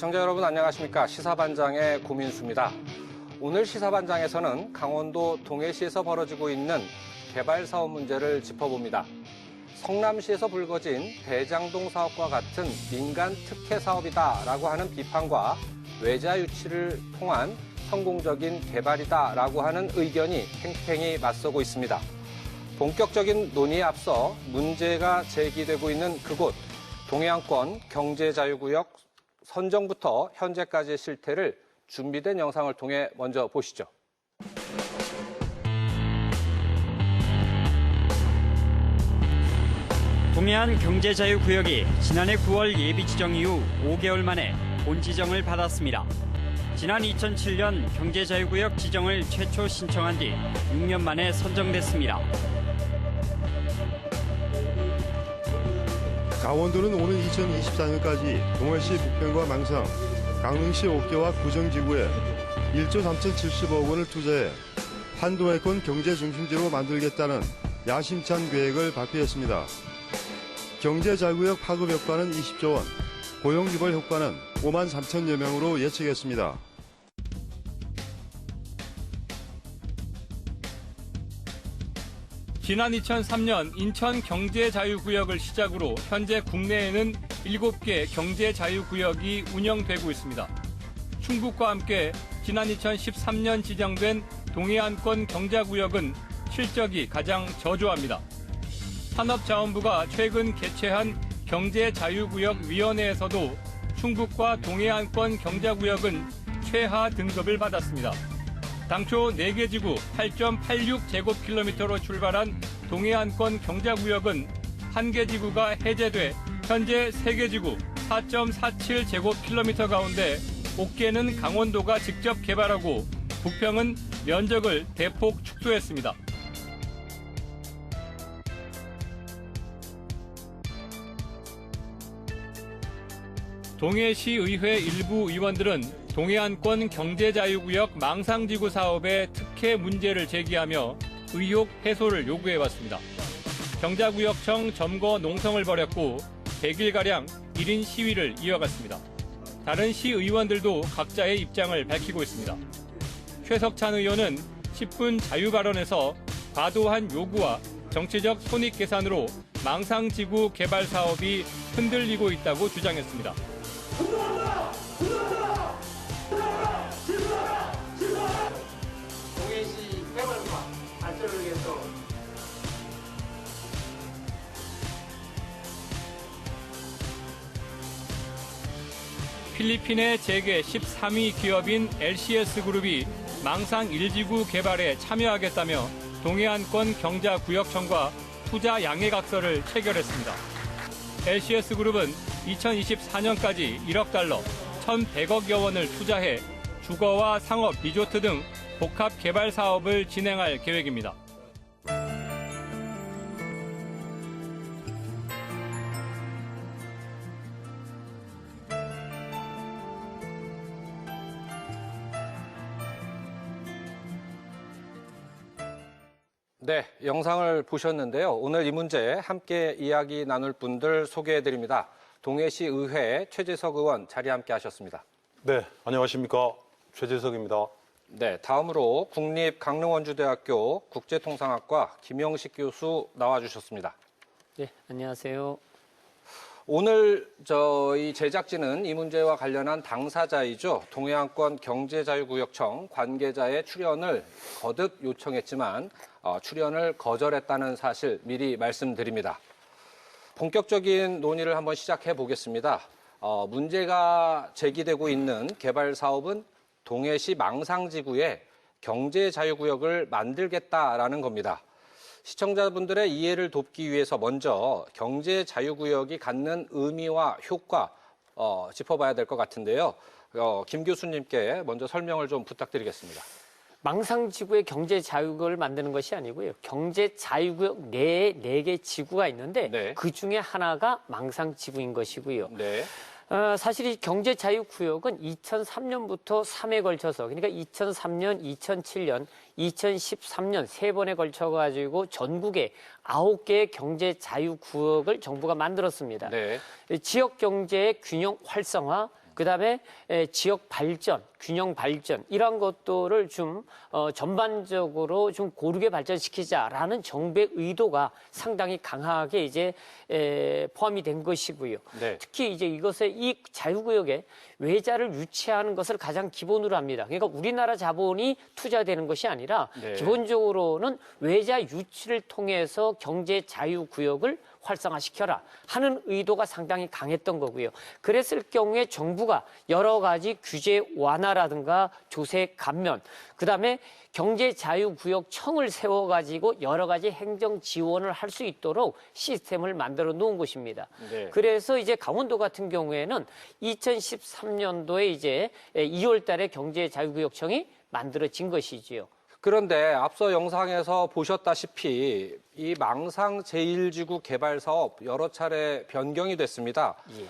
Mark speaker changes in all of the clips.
Speaker 1: 시청자 여러분 안녕하십니까. 시사반장의 고민수입니다. 오늘 시사반장에서는 강원도 동해시에서 벌어지고 있는 개발사업 문제를 짚어봅니다. 성남시에서 불거진 대장동 사업과 같은 민간 특혜 사업이다라고 하는 비판과 외자 유치를 통한 성공적인 개발이다라고 하는 의견이 팽팽히 맞서고 있습니다. 본격적인 논의에 앞서 문제가 제기되고 있는 그곳 동해안권 경제자유구역 선정부터 현재까지의 실태를 준비된 영상을 통해 먼저 보시죠.
Speaker 2: 동해안 경제자유구역이 지난해 9월 예비 지정 이후 5개월 만에 본지정을 받았습니다. 지난 2007년 경제자유구역 지정을 최초 신청한 뒤 6년 만에 선정됐습니다.
Speaker 3: 강원도는 오는 2024년까지 동해시 북변과 망상, 강릉시 옥계와 구정지구에 1조 3,070억 원을 투자해 한동해권 경제중심지로 만들겠다는 야심찬 계획을 발표했습니다. 경제자유구역 파급 효과는 20조 원, 고용유발 효과는 5만 3천여 명으로 예측했습니다.
Speaker 4: 지난 2003년 인천 경제자유구역을 시작으로 현재 국내에는 7개 경제자유구역이 운영되고 있습니다. 충북과 함께 지난 2013년 지정된 동해안권 경자구역은 실적이 가장 저조합니다. 산업자원부가 최근 개최한 경제자유구역위원회에서도 충북과 동해안권 경자구역은 최하 등급을 받았습니다. 당초 4개 지구 8.86제곱킬로미터로 출발한 동해안권 경자구역은 1개 지구가 해제돼 현재 3개 지구 4.47제곱킬로미터 가운데 5개는 강원도가 직접 개발하고 부평은 면적을 대폭 축소했습니다. 동해시의회 일부 의원들은 동해안권 경제자유구역 망상지구 사업의 특혜 문제를 제기하며 의혹 해소를 요구해왔습니다. 경자구역청 점거 농성을 벌였고 100일가량 1인 시위를 이어갔습니다. 다른 시의원들도 각자의 입장을 밝히고 있습니다. 최석찬 의원은 10분 자유발언에서 과도한 요구와 정치적 손익계산으로 망상지구 개발 사업이 흔들리고 있다고 주장했습니다.
Speaker 5: 동해시 개발과 발전을 위해서
Speaker 4: 필리핀의 재계 13위 기업인 LCS그룹이 망상 1지구 개발에 참여하겠다며 동해안권 경자구역청과 투자 양해각서를 체결했습니다. LCS그룹은 2024년까지 1억 달러, 1,100억여 원을 투자해 주거와 상업, 리조트 등 복합 개발 사업을 진행할 계획입니다.
Speaker 1: 네, 영상을 보셨는데요. 오늘 이 문제 함께 이야기 나눌 분들 소개해드립니다. 동해시의회 최재석 의원 자리에 함께 하셨습니다.
Speaker 6: 네, 안녕하십니까. 최재석입니다.
Speaker 1: 네, 다음으로 국립강릉원주대학교 국제통상학과 김영식 교수 나와주셨습니다.
Speaker 7: 네, 안녕하세요.
Speaker 1: 오늘 저희 제작진은 이 문제와 관련한 당사자이죠. 동해안권 경제자유구역청 관계자의 출연을 거듭 요청했지만 출연을 거절했다는 사실 미리 말씀드립니다. 본격적인 논의를 한번 시작해 보겠습니다. 문제가 제기되고 있는 개발 사업은 동해시 망상지구에 경제자유구역을 만들겠다라는 겁니다. 시청자분들의 이해를 돕기 위해서 먼저 경제자유구역이 갖는 의미와 효과 짚어봐야 될 것 같은데요. 김 교수님께 먼저 설명을 좀 부탁드리겠습니다.
Speaker 7: 망상지구의 경제자유구역을 만드는 것이 아니고요. 경제자유구역 내에 4개 지구가 있는데
Speaker 1: 네.
Speaker 7: 그 중에 하나가 망상지구인 것이고요.
Speaker 1: 네.
Speaker 7: 사실 이 경제자유구역은 2003년부터 3회 걸쳐서 그러니까 2003년, 2007년, 2013년 3번에 걸쳐가지고 전국에 9개의 경제자유구역을 정부가 만들었습니다.
Speaker 1: 네.
Speaker 7: 지역경제의 균형 활성화, 그다음에 지역 발전, 균형 발전 이런 것들을 좀 전반적으로 좀 고르게 발전시키자라는 정부의 의도가 상당히 강하게 이제 포함이 된 것이고요.
Speaker 1: 네.
Speaker 7: 특히 이제 이것에 이 자유구역에 외자를 유치하는 것을 가장 기본으로 합니다. 그러니까 우리나라 자본이 투자되는 것이 아니라
Speaker 1: 네.
Speaker 7: 기본적으로는 외자 유치를 통해서 경제 자유구역을 활성화시켜라 하는 의도가 상당히 강했던 거고요. 그랬을 경우에 정부가 여러 가지 규제 완화라든가 조세 감면, 그다음에 경제자유구역청을 세워가지고 여러 가지 행정 지원을 할 수 있도록 시스템을 만들어 놓은 것입니다.
Speaker 1: 네.
Speaker 7: 그래서 이제 강원도 같은 경우에는 2013년도에 이제 2월 달에 경제자유구역청이 만들어진 것이지요.
Speaker 1: 그런데 앞서 영상에서 보셨다시피 이 망상 제1지구 개발 사업 여러 차례 변경이 됐습니다.
Speaker 7: 예.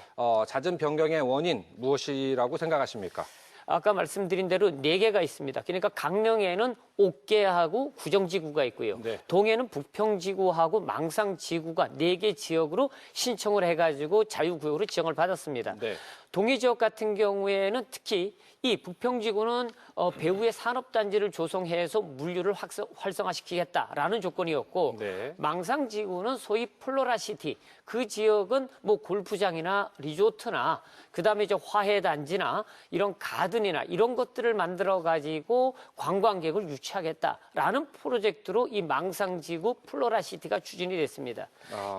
Speaker 1: 잦은 변경의 원인 무엇이라고 생각하십니까?
Speaker 7: 아까 말씀드린 대로 4개가 있습니다. 그러니까 강릉에는 옥계하고 구정지구가 있고요.
Speaker 1: 네.
Speaker 7: 동해는 부평지구하고 망상지구가 4개 지역으로 신청을 해가지고 자유구역으로 지정을 받았습니다.
Speaker 1: 네.
Speaker 7: 동해 지역 같은 경우에는 특히 이 부평지구는 배후의 산업단지를 조성해서 물류를 활성화시키겠다라는 조건이었고
Speaker 1: 네.
Speaker 7: 망상지구는 소위 플로라시티 그 지역은 뭐 골프장이나 리조트나 그다음에 이제 화해단지나 이런 가든이나 이런 것들을 만들어 가지고 관광객을 유치하겠다라는 프로젝트로 이 망상지구 플로라시티가 추진이 됐습니다.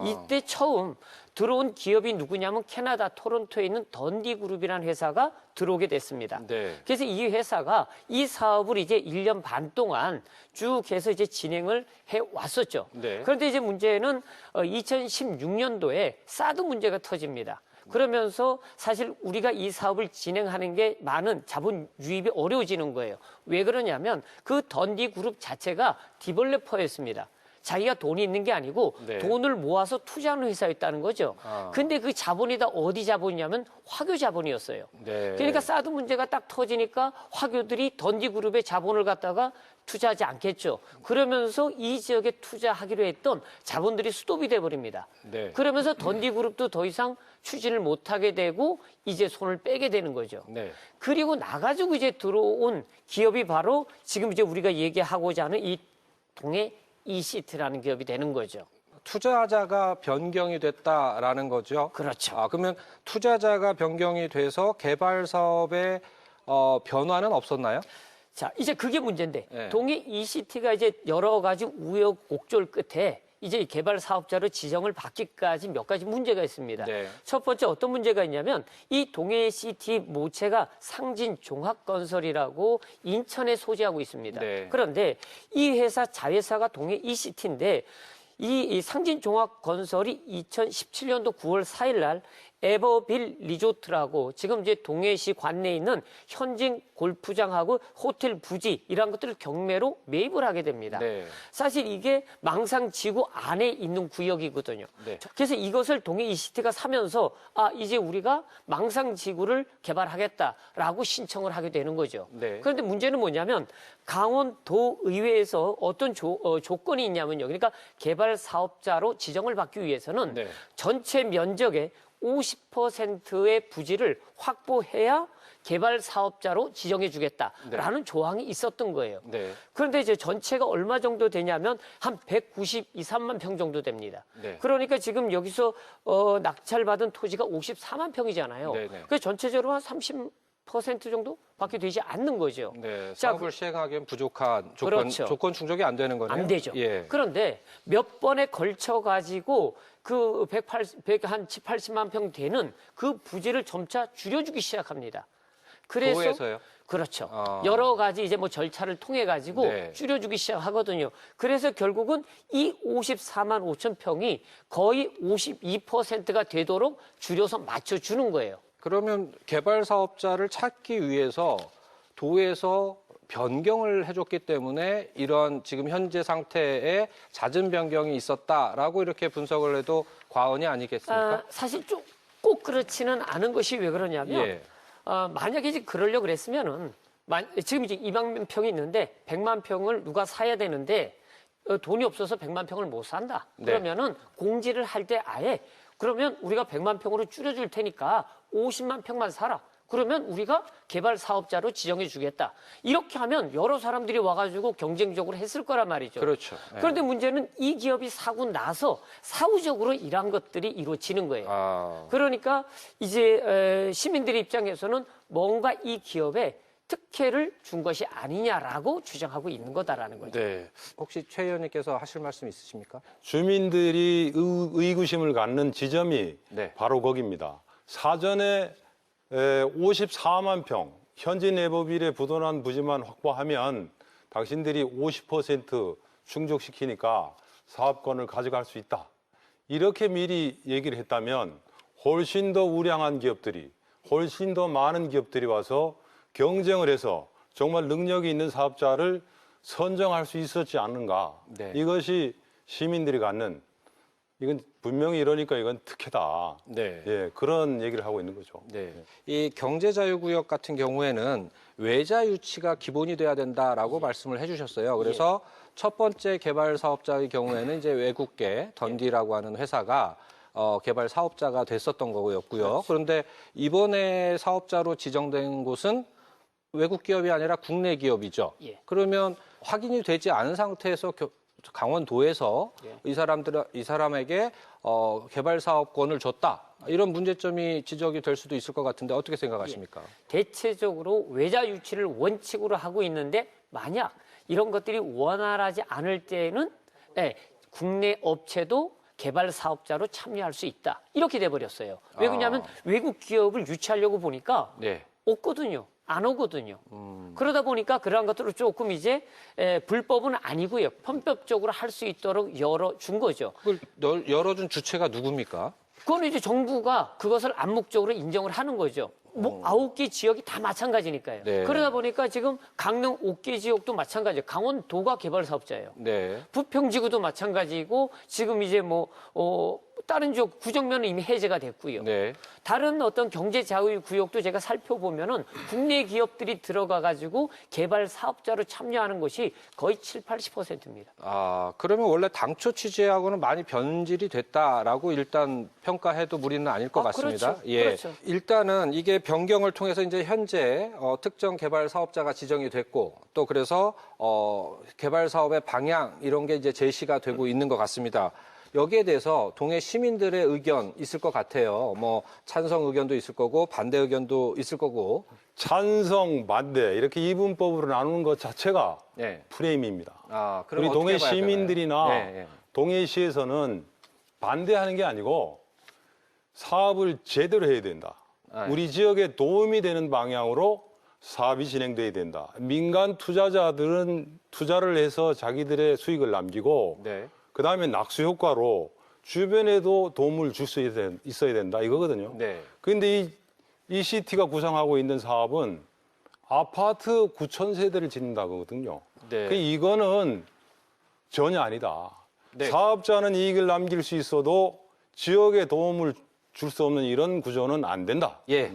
Speaker 7: 이때 처음 들어온 기업이 누구냐면 캐나다 토론토에 있는 던디그룹이라는 회사가 들어오게 됐습니다.
Speaker 1: 네.
Speaker 7: 그래서 이 회사가 이 사업을 이제 1년 반 동안 쭉 해서 이제 진행을 해 왔었죠.
Speaker 1: 네.
Speaker 7: 그런데 이제 문제는 2016년도에 사드 문제가 터집니다. 그러면서 사실 우리가 이 사업을 진행하는 게 많은 자본 유입이 어려워지는 거예요. 왜 그러냐면 그 던디 그룹 자체가 디벨로퍼였습니다. 자기가 돈이 있는 게 아니고
Speaker 1: 네.
Speaker 7: 돈을 모아서 투자하는 회사였다는 거죠. 근데 그 자본이 다 어디 자본이냐면 화교 자본이었어요.
Speaker 1: 네.
Speaker 7: 그러니까 사드 문제가 딱 터지니까 화교들이 던지그룹의 자본을 갖다가 투자하지 않겠죠. 그러면서 이 지역에 투자하기로 했던 자본들이 스톱이 돼버립니다.
Speaker 1: 네.
Speaker 7: 그러면서 던디그룹도 더 이상 추진을 못하게 되고 이제 손을 빼게 되는 거죠.
Speaker 1: 네.
Speaker 7: 그리고 나가지고 이제 들어온 기업이 바로 지금 이제 우리가 얘기하고자 하는 이 동해 이시트라는 기업이 되는 거죠.
Speaker 1: 투자자가 변경이 됐다라는 거죠.
Speaker 7: 그렇죠.
Speaker 1: 그러면 투자자가 변경이 돼서 개발 사업에 변화는 없었나요?
Speaker 7: 자, 이제 그게 문제인데
Speaker 1: 네.
Speaker 7: 동해 이시티가 이제 여러 가지 우여곡절 끝에 이제 개발 사업자로 지정을 받기까지 몇 가지 문제가 있습니다.
Speaker 1: 네.
Speaker 7: 첫 번째 어떤 문제가 있냐면 이 동해 시티 모체가 상진종합건설이라고 인천에 소재하고 있습니다.
Speaker 1: 네.
Speaker 7: 그런데 이 회사 자회사가 동해 이시티인데 이 상진종합건설이 2017년도 9월 4일 날 에버빌 리조트라고 지금 이제 동해시 관내에 있는 현진 골프장하고 호텔 부지 이런 것들을 경매로 매입을 하게 됩니다.
Speaker 1: 네.
Speaker 7: 사실 이게 망상지구 안에 있는 구역이거든요.
Speaker 1: 네.
Speaker 7: 그래서 이것을 동해 이시티가 사면서 이제 우리가 망상지구를 개발하겠다라고 신청을 하게 되는 거죠.
Speaker 1: 네.
Speaker 7: 그런데 문제는 뭐냐면 강원도 의회에서 어떤 조건이 있냐면요. 그러니까 개발 사업자로 지정을 받기 위해서는
Speaker 1: 네.
Speaker 7: 전체 면적의 50%의 부지를 확보해야 개발 사업자로 지정해 주겠다라는 조항이 있었던 거예요.
Speaker 1: 네.
Speaker 7: 그런데 이제 전체가 얼마 정도 되냐면 한 192, 3만 평 정도 됩니다.
Speaker 1: 네.
Speaker 7: 그러니까 지금 여기서 낙찰받은 토지가 54만 평이잖아요.
Speaker 1: 네, 네.
Speaker 7: 그래서 전체적으로 한 30% 정도밖에 되지 않는 거죠.
Speaker 1: 네.
Speaker 7: 자,
Speaker 1: 사업을 시행하기엔 부족한
Speaker 7: 그렇죠.
Speaker 1: 조건 충족이 안 되는 거네요.
Speaker 7: 안 되죠.
Speaker 1: 예.
Speaker 7: 그런데 몇 번에 걸쳐 가지고 그 180만 평 되는 그 부지를 점차 줄여주기 시작합니다. 그래서
Speaker 1: 도에서요?
Speaker 7: 그렇죠.
Speaker 1: 아.
Speaker 7: 여러 가지 이제 뭐 절차를 통해 가지고
Speaker 1: 네.
Speaker 7: 줄여주기 시작하거든요. 그래서 결국은 이 54만 5천 평이 거의 52%가 되도록 줄여서 맞춰주는 거예요.
Speaker 1: 그러면 개발 사업자를 찾기 위해서 도에서 변경을 해줬기 때문에 이런 지금 현재 상태에 잦은 변경이 있었다라고 이렇게 분석을 해도 과언이 아니겠습니까?
Speaker 7: 사실 좀 꼭 그렇지는 않은 것이 왜 그러냐면
Speaker 1: 예.
Speaker 7: 만약에 이제 그러려고 그랬으면은 지금 이제 2만 평이 있는데 100만 평을 누가 사야 되는데 돈이 없어서 100만 평을 못 산다.
Speaker 1: 네.
Speaker 7: 그러면은 공지를 할 때 아예 그러면 우리가 100만 평으로 줄여줄 테니까 50만 평만 사라. 그러면 우리가 개발 사업자로 지정해 주겠다. 이렇게 하면 여러 사람들이 와가지고 경쟁적으로 했을 거란 말이죠.
Speaker 1: 그렇죠. 예.
Speaker 7: 그런데 문제는 이 기업이 사고 나서 사후적으로 이러한 것들이 이루어지는 거예요.
Speaker 1: 아,
Speaker 7: 그러니까 이제 시민들의 입장에서는 뭔가 이 기업에 특혜를 준 것이 아니냐라고 주장하고 있는 거다라는 거죠.
Speaker 1: 네. 혹시 최 의원님께서 하실 말씀 있으십니까?
Speaker 6: 주민들이 의구심을 갖는 지점이
Speaker 1: 네.
Speaker 6: 바로 거기입니다. 사전에 54만 평 현지 내법일의 부도난 부지만 확보하면 당신들이 50% 충족시키니까 사업권을 가져갈 수 있다. 이렇게 미리 얘기를 했다면 훨씬 더 우량한 기업들이, 훨씬 더 많은 기업들이 와서 경쟁을 해서 정말 능력이 있는 사업자를 선정할 수 있었지 않는가.
Speaker 1: 네.
Speaker 6: 이것이 시민들이 갖는, 이건 분명히 이러니까 이건 특혜다.
Speaker 1: 네.
Speaker 6: 예, 그런 얘기를 하고 있는 거죠.
Speaker 1: 네. 이 경제자유구역 같은 경우에는 외자 유치가 기본이 돼야 된다라고 말씀을 해주셨어요. 그래서 첫 번째 개발 사업자의 경우에는 이제 외국계 던디라고 하는 회사가 개발 사업자가 됐었던 거였고요. 그런데 이번에 사업자로 지정된 곳은 외국 기업이 아니라 국내 기업이죠.
Speaker 7: 예.
Speaker 1: 그러면 확인이 되지 않은 상태에서 강원도에서 이 사람에게 개발 사업권을 줬다. 이런 문제점이 지적이 될 수도 있을 것 같은데 어떻게 생각하십니까?
Speaker 7: 대체적으로 외자 유치를 원칙으로 하고 있는데 만약 이런 것들이 원활하지 않을 때는 국내 업체도 개발 사업자로 참여할 수 있다. 이렇게 돼버렸어요. 왜 그러냐면 외국 기업을 유치하려고 보니까
Speaker 1: 네.
Speaker 7: 없거든요. 안 오거든요. 그러다 보니까 그러한 것들을 조금 이제 불법은 아니고요. 편법적으로 할 수 있도록 열어준 거죠.
Speaker 1: 그걸 열어준 주체가 누굽니까?
Speaker 7: 그건 이제 정부가 그것을 암묵적으로 인정을 하는 거죠. 뭐 9개 지역이 다 마찬가지니까요.
Speaker 1: 네.
Speaker 7: 그러다 보니까 지금 강릉 5개 지역도 마찬가지예요. 강원도가 개발 사업자예요.
Speaker 1: 네.
Speaker 7: 부평지구도 마찬가지고 지금 이제 다른 지역 구정면은 이미 해제가 됐고요.
Speaker 1: 네.
Speaker 7: 다른 어떤 경제 자유 구역도 제가 살펴보면은 국내 기업들이 들어가 가지고 개발 사업자로 참여하는 것이 거의 70-80%입니다.
Speaker 1: 아, 그러면 원래 당초 취지하고는 많이 변질이 됐다라고 일단 평가해도 무리는 아닐 것 같습니다.
Speaker 7: 그렇죠.
Speaker 1: 예.
Speaker 7: 그렇죠.
Speaker 1: 일단은 이게 변경을 통해서 이제 현재 특정 개발 사업자가 지정이 됐고 또 그래서 개발 사업의 방향 이런 게 이제 제시가 되고 있는 것 같습니다. 여기에 대해서 동해 시민들의 의견 있을 것 같아요. 뭐 찬성 의견도 있을 거고 반대 의견도 있을 거고.
Speaker 6: 찬성, 반대 이렇게 이분법으로 나누는 것 자체가
Speaker 1: 네.
Speaker 6: 프레임입니다.
Speaker 1: 아, 그럼
Speaker 6: 우리
Speaker 1: 어떻게
Speaker 6: 동해
Speaker 1: 봐야 되나요?
Speaker 6: 시민들이나
Speaker 1: 네.
Speaker 6: 동해시에서는 반대하는 게 아니고 사업을 제대로 해야 된다.
Speaker 1: 네.
Speaker 6: 우리 지역에 도움이 되는 방향으로 사업이 진행돼야 된다. 민간 투자자들은 투자를 해서 자기들의 수익을 남기고
Speaker 1: 네.
Speaker 6: 그다음에 낙수 효과로 주변에도 도움을 줄 수 있어야 된다 이거거든요.
Speaker 1: 네.
Speaker 6: 그런데 이 시티가 구상하고 있는 사업은 아파트 9,000세대를 짓는다거든요.
Speaker 1: 네.
Speaker 6: 이거는 전혀 아니다.
Speaker 1: 네.
Speaker 6: 사업자는 이익을 남길 수 있어도 지역에 도움을 줄 수 없는 이런 구조는 안 된다.
Speaker 1: 예.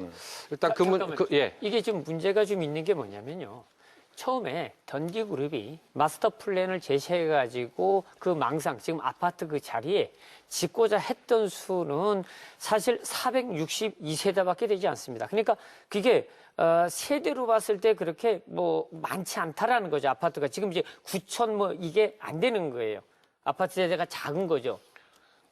Speaker 1: 일단
Speaker 7: 잠깐만요.
Speaker 1: 예.
Speaker 7: 이게 좀 문제가 좀 있는 게 뭐냐면요. 처음에 던디그룹이 마스터 플랜을 제시해가지고 그 망상, 지금 아파트 그 자리에 짓고자 했던 수는 사실 462세대밖에 되지 않습니다. 그러니까 그게 세대로 봤을 때 그렇게 많지 않다라는 거죠. 아파트가 지금 이제 9,000 이게 안 되는 거예요. 아파트 세대가 작은 거죠.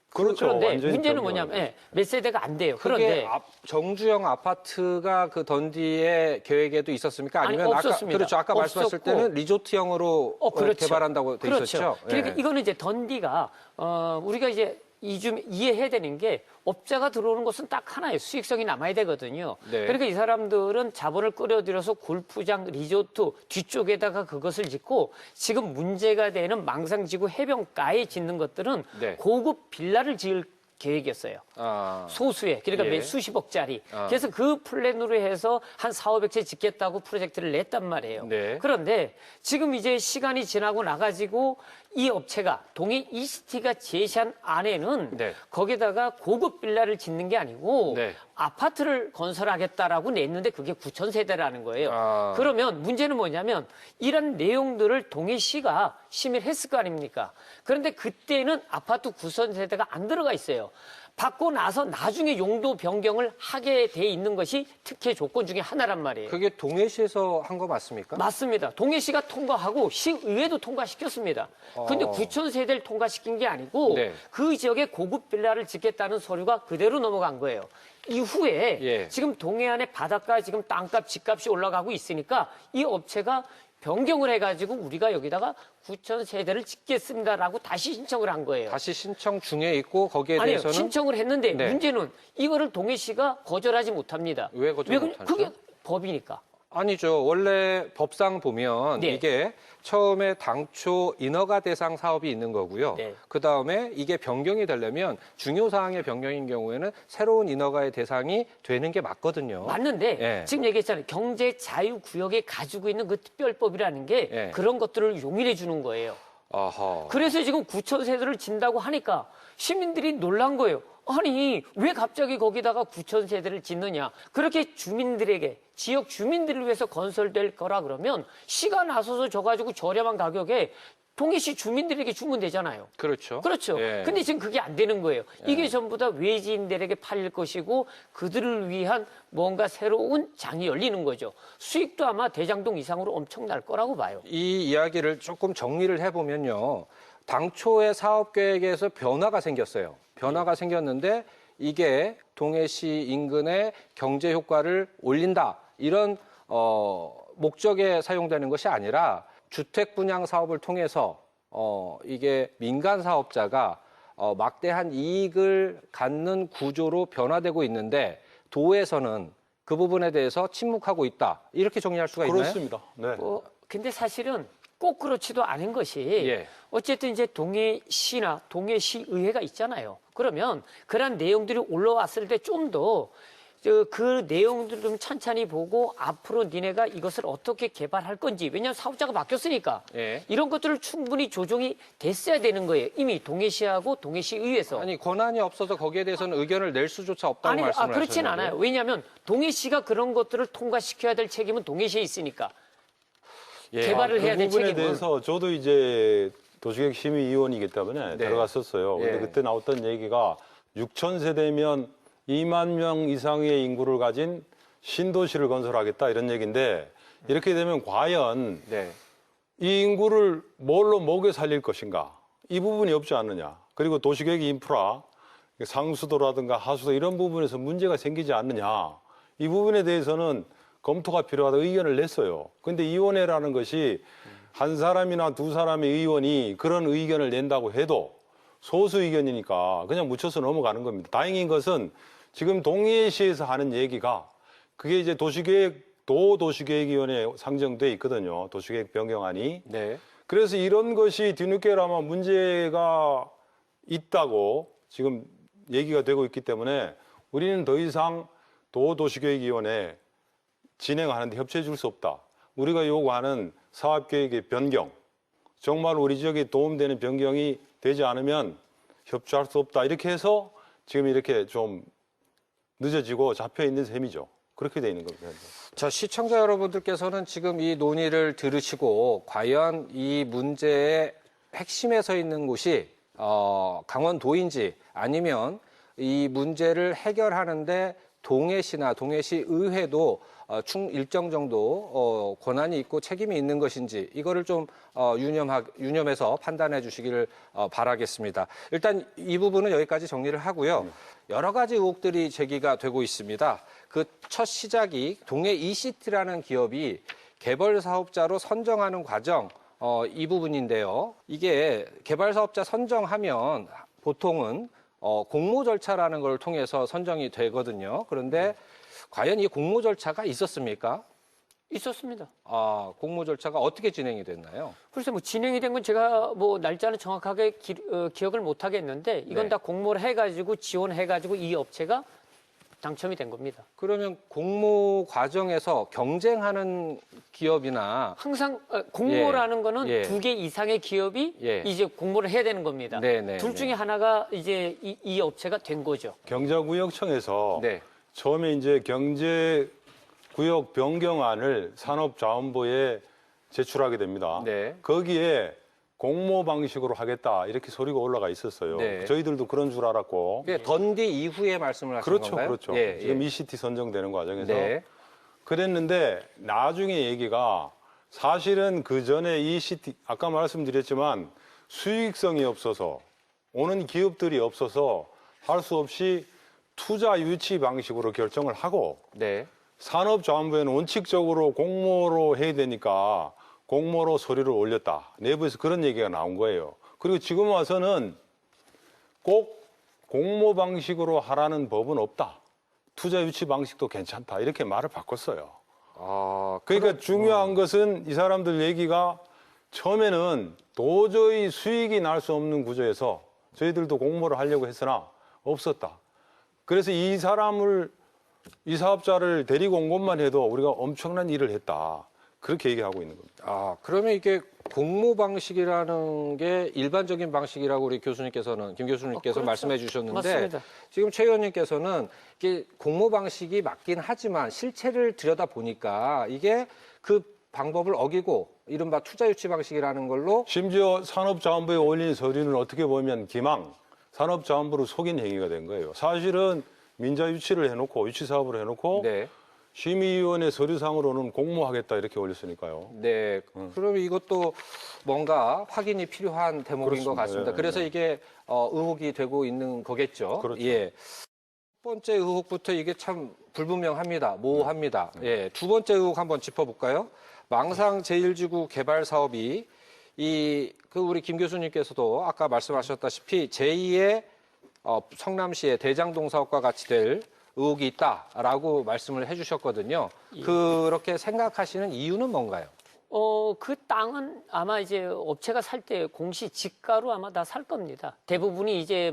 Speaker 6: 그렇죠.
Speaker 7: 그런데
Speaker 6: 완전히
Speaker 7: 문제는
Speaker 6: 변경을
Speaker 7: 뭐냐면 몇 세대가 안 돼요.
Speaker 1: 그게
Speaker 7: 그런데
Speaker 1: 정주영 아파트가 그 던디의 계획에도 있었습니까? 아니면
Speaker 7: 없었습니다.
Speaker 1: 아까 말씀하실
Speaker 7: 없었고.
Speaker 1: 때는 리조트형으로
Speaker 7: 그렇죠.
Speaker 1: 개발한다고 돼
Speaker 7: 그렇죠.
Speaker 1: 있었죠.
Speaker 7: 그러니까
Speaker 1: 예.
Speaker 7: 이거는 이제 던디가 우리가 이제 좀 이해해야 되는 게 업자가 들어오는 것은 딱 하나예요. 수익성이 남아야 되거든요.
Speaker 1: 네.
Speaker 7: 그러니까 이 사람들은 자본을 끌어들여서 골프장, 리조트 뒤쪽에다가 그것을 짓고 지금 문제가 되는 망상지구 해변가에 짓는 것들은
Speaker 1: 네.
Speaker 7: 고급 빌라를 지을 계획이었어요.
Speaker 1: 아,
Speaker 7: 소수의, 그러니까
Speaker 1: 예.
Speaker 7: 몇 수십억짜리. 그래서 그 플랜으로 해서 한 400~500채 짓겠다고 프로젝트를 냈단 말이에요.
Speaker 1: 네.
Speaker 7: 그런데 지금 이제 시간이 지나고 나가지고 이 업체가 동해 이시티가 제시한 안에는
Speaker 1: 네.
Speaker 7: 거기다가 고급 빌라를 짓는 게 아니고
Speaker 1: 네.
Speaker 7: 아파트를 건설하겠다라고 냈는데 그게 9,000세대라는 거예요.
Speaker 1: 아.
Speaker 7: 그러면 문제는 뭐냐면 이런 내용들을 동해시가 심의를 했을 거 아닙니까? 그런데 그때는 아파트 9,000세대가 안 들어가 있어요. 받고 나서 나중에 용도 변경을 하게 돼 있는 것이 특혜 조건 중에 하나란 말이에요.
Speaker 1: 그게 동해시에서 한 거 맞습니까?
Speaker 7: 맞습니다. 동해시가 통과하고 시의회도 통과시켰습니다. 근데 9,000세대를 통과시킨 게 아니고
Speaker 1: 네.
Speaker 7: 그 지역에 고급 빌라를 짓겠다는 서류가 그대로 넘어간 거예요. 이후에
Speaker 1: 예.
Speaker 7: 지금 동해안의 바닷가 지금 땅값, 집값이 올라가고 있으니까 이 업체가 변경을 해가지고 우리가 여기다가 9,000세대를 짓겠습니다라고 다시 신청을 한 거예요.
Speaker 1: 다시 신청 중에 있고 거기에
Speaker 7: 아니요,
Speaker 1: 대해서는
Speaker 7: 신청을 했는데
Speaker 1: 네.
Speaker 7: 문제는 이거를 동해시가 거절하지 못합니다.
Speaker 1: 왜 거절
Speaker 7: 그-
Speaker 1: 못하죠?
Speaker 7: 그게 법이니까.
Speaker 1: 아니죠. 원래 법상 보면
Speaker 7: 네.
Speaker 1: 이게 처음에 당초 인허가 대상 사업이 있는 거고요.
Speaker 7: 네.
Speaker 1: 그다음에 이게 변경이 되려면 중요 사항의 변경인 경우에는 새로운 인허가의 대상이 되는 게 맞거든요.
Speaker 7: 맞는데
Speaker 1: 예.
Speaker 7: 지금 얘기했잖아요. 경제 자유 구역에 가지고 있는 그 특별법이라는 게
Speaker 1: 예.
Speaker 7: 그런 것들을 용인해 주는 거예요.
Speaker 1: 아하.
Speaker 7: 그래서 지금 9,000세대를 짓는다고 하니까 시민들이 놀란 거예요. 아니 왜 갑자기 거기다가 9,000세대를 짓느냐. 그렇게 주민들에게 지역 주민들을 위해서 건설될 거라 그러면 시가 나서서 져가지고 저렴한 가격에 동해시 주민들에게 주면 되잖아요.
Speaker 1: 그렇죠.
Speaker 7: 그렇죠.
Speaker 1: 예.
Speaker 7: 근데 지금 그게 안 되는 거예요. 이게 전부 다 외지인들에게 팔릴 것이고 그들을 위한 뭔가 새로운 장이 열리는 거죠. 수익도 아마 대장동 이상으로 엄청 날 거라고 봐요.
Speaker 1: 이 이야기를 조금 정리를 해보면요. 당초의 사업 계획에서 변화가 생겼어요. 변화가 생겼는데 이게 동해시 인근의 경제 효과를 올린다. 이런 목적에 사용되는 것이 아니라 주택 분양 사업을 통해서 이게 민간 사업자가 막대한 이익을 갖는 구조로 변화되고 있는데 도에서는 그 부분에 대해서 침묵하고 있다. 이렇게 정리할 수가 있나요?
Speaker 6: 그렇습니다. 네.
Speaker 7: 근데 사실은 꼭 그렇지도 않은 것이
Speaker 1: 예.
Speaker 7: 어쨌든 이제 동해시나 동해시의회가 있잖아요. 그러면 그런 내용들이 올라왔을 때 좀 더 그 내용들을 좀 찬찬히 보고 앞으로 니네가 이것을 어떻게 개발할 건지 왜냐하면 사업자가 바뀌었으니까
Speaker 1: 예.
Speaker 7: 이런 것들을 충분히 조정이 됐어야 되는 거예요. 이미 동해시하고 동해시의회에서.
Speaker 1: 아니 권한이 없어서 거기에 대해서는 의견을 낼 수조차 없다고 말씀을
Speaker 7: 그렇진
Speaker 1: 하셨는데.
Speaker 7: 않아요. 왜냐하면 동해시가 그런 것들을 통과시켜야 될 책임은 동해시에 있으니까.
Speaker 1: 예.
Speaker 7: 개발을 해야
Speaker 6: 그
Speaker 7: 될
Speaker 6: 부분에
Speaker 7: 책임은.
Speaker 6: 대해서 저도 이제 도시계획 심의위원이기 때문에
Speaker 1: 네.
Speaker 6: 들어갔었어요. 근데
Speaker 1: 예.
Speaker 6: 그때 나왔던 얘기가 6,000세대면 2만 명 이상의 인구를 가진 신도시를 건설하겠다 이런 얘기인데 이렇게 되면 과연
Speaker 1: 네.
Speaker 6: 이 인구를 뭘로 먹여 살릴 것인가? 이 부분이 없지 않느냐. 그리고 도시계획 인프라, 상수도라든가 하수도 이런 부분에서 문제가 생기지 않느냐. 이 부분에 대해서는 검토가 필요하다 의견을 냈어요. 근데 위원회라는 것이 한 사람이나 두 사람의 의원이 그런 의견을 낸다고 해도 소수 의견이니까 그냥 묻혀서 넘어가는 겁니다. 다행인 것은 지금 동해시에서 하는 얘기가 그게 이제 도시계획위원회에 상정돼 있거든요. 도시계획 변경안이.
Speaker 1: 네.
Speaker 6: 그래서 이런 것이 뒤늦게라마 문제가 있다고 지금 얘기가 되고 있기 때문에 우리는 더 이상 도시계획위원회 진행하는데 협조해 줄 수 없다. 우리가 요구하는 사업계획의 변경, 정말 우리 지역에 도움되는 변경이 되지 않으면 협조할 수 없다. 이렇게 해서 지금 이렇게 좀 늦어지고 잡혀 있는 셈이죠. 그렇게 돼 있는 겁니다.
Speaker 1: 자, 시청자 여러분들께서는 지금 이 논의를 들으시고 과연 이 문제의 핵심에 서 있는 곳이 강원도인지 아니면 이 문제를 해결하는데 동해시나 동해시의회도 일정 정도 권한이 있고 책임이 있는 것인지 이거를 좀 유념해서 판단해 주시기를 바라겠습니다. 일단 이 부분은 여기까지 정리를 하고요. 여러 가지 의혹들이 제기가 되고 있습니다. 그 첫 시작이 동해 이시티라는 기업이 개발 사업자로 선정하는 과정 이 부분인데요. 이게 개발 사업자 선정하면 보통은 공모 절차라는 걸 통해서 선정이 되거든요. 그런데 과연 이 공모 절차가 있었습니까?
Speaker 7: 있었습니다.
Speaker 1: 공모 절차가 어떻게 진행이 됐나요?
Speaker 7: 글쎄 뭐 진행이 된 건 제가 뭐 날짜는 정확하게 기억을 못 하겠는데 이건
Speaker 1: 네.
Speaker 7: 다 공모를 해가지고 지원해가지고 이 업체가 당첨이 된 겁니다.
Speaker 1: 그러면 공모 과정에서 경쟁하는 기업이나
Speaker 7: 항상 공모라는 거는
Speaker 1: 예.
Speaker 7: 2개 이상의 기업이
Speaker 1: 예.
Speaker 7: 이제 공모를 해야 되는 겁니다.
Speaker 1: 네네,
Speaker 7: 둘 중에
Speaker 1: 네.
Speaker 7: 하나가 이제 이 업체가 된 거죠.
Speaker 6: 경자구역청에서
Speaker 1: 네.
Speaker 6: 처음에 이제 경제구역 변경안을 산업자원부에 제출하게 됩니다.
Speaker 1: 네.
Speaker 6: 거기에 공모 방식으로 하겠다 이렇게 소리가 올라가 있었어요.
Speaker 1: 네.
Speaker 6: 저희들도 그런 줄 알았고.
Speaker 1: 이게 던디 이후에 말씀을 하신
Speaker 6: 그렇죠,
Speaker 1: 건가요?
Speaker 6: 그렇죠.
Speaker 1: 예,
Speaker 6: 지금
Speaker 1: 예.
Speaker 6: ECT 선정되는 과정에서
Speaker 1: 네.
Speaker 6: 그랬는데 나중에 얘기가 사실은 그 전에 ECT 아까 말씀드렸지만 수익성이 없어서 오는 기업들이 없어서 할 수 없이 투자 유치 방식으로 결정을 하고
Speaker 1: 네.
Speaker 6: 산업자원부에는 원칙적으로 공모로 해야 되니까 공모로 서류를 올렸다. 내부에서 그런 얘기가 나온 거예요. 그리고 지금 와서는 꼭 공모 방식으로 하라는 법은 없다. 투자 유치 방식도 괜찮다. 이렇게 말을 바꿨어요.
Speaker 1: 아,
Speaker 6: 그러니까 중요한 것은 이 사람들 얘기가 처음에는 도저히 수익이 날 수 없는 구조에서 저희들도 공모를 하려고 했으나 없었다. 그래서 이 사업자를 데리고 온 것만 해도 우리가 엄청난 일을 했다. 그렇게 얘기하고 있는 겁니다.
Speaker 1: 아, 그러면 이게 공모 방식이라는 게 일반적인 방식이라고 우리 교수님께서는, 김 교수님께서
Speaker 7: 그렇죠.
Speaker 1: 말씀해 주셨는데
Speaker 7: 맞습니다.
Speaker 1: 지금 최 의원님께서는 이게 공모 방식이 맞긴 하지만 실체를 들여다 보니까 이게 그 방법을 어기고 이른바 투자 유치 방식이라는 걸로
Speaker 6: 심지어 산업자원부에 올린 서류는 어떻게 보면 기망, 산업자원부를 속인 행위가 된 거예요. 사실은 민자 유치를 해놓고 유치 사업을 해놓고
Speaker 1: 네.
Speaker 6: 심의위원회 서류상으로는 공모하겠다 이렇게 올렸으니까요.
Speaker 1: 네. 그러면 이것도 뭔가 확인이 필요한 대목인
Speaker 6: 그렇습니다.
Speaker 1: 것 같습니다.
Speaker 6: 예,
Speaker 1: 그래서
Speaker 6: 예.
Speaker 1: 이게 의혹이 되고 있는 거겠죠.
Speaker 6: 그렇죠.
Speaker 1: 예. 첫 번째 의혹부터 이게 참 불분명합니다. 모호합니다. 예. 두 번째 의혹 한번 짚어볼까요? 망상 제1지구 개발 사업이 우리 김 교수님께서도 아까 말씀하셨다시피 제2의 성남시의 대장동 사업과 같이 될 의혹이 있다라고 말씀을 해주셨거든요.
Speaker 7: 예.
Speaker 1: 그렇게 생각하시는 이유는 뭔가요?
Speaker 7: 그 땅은 아마 이제 업체가 살 때 공시 지가로 아마 다 살 겁니다. 대부분이 이제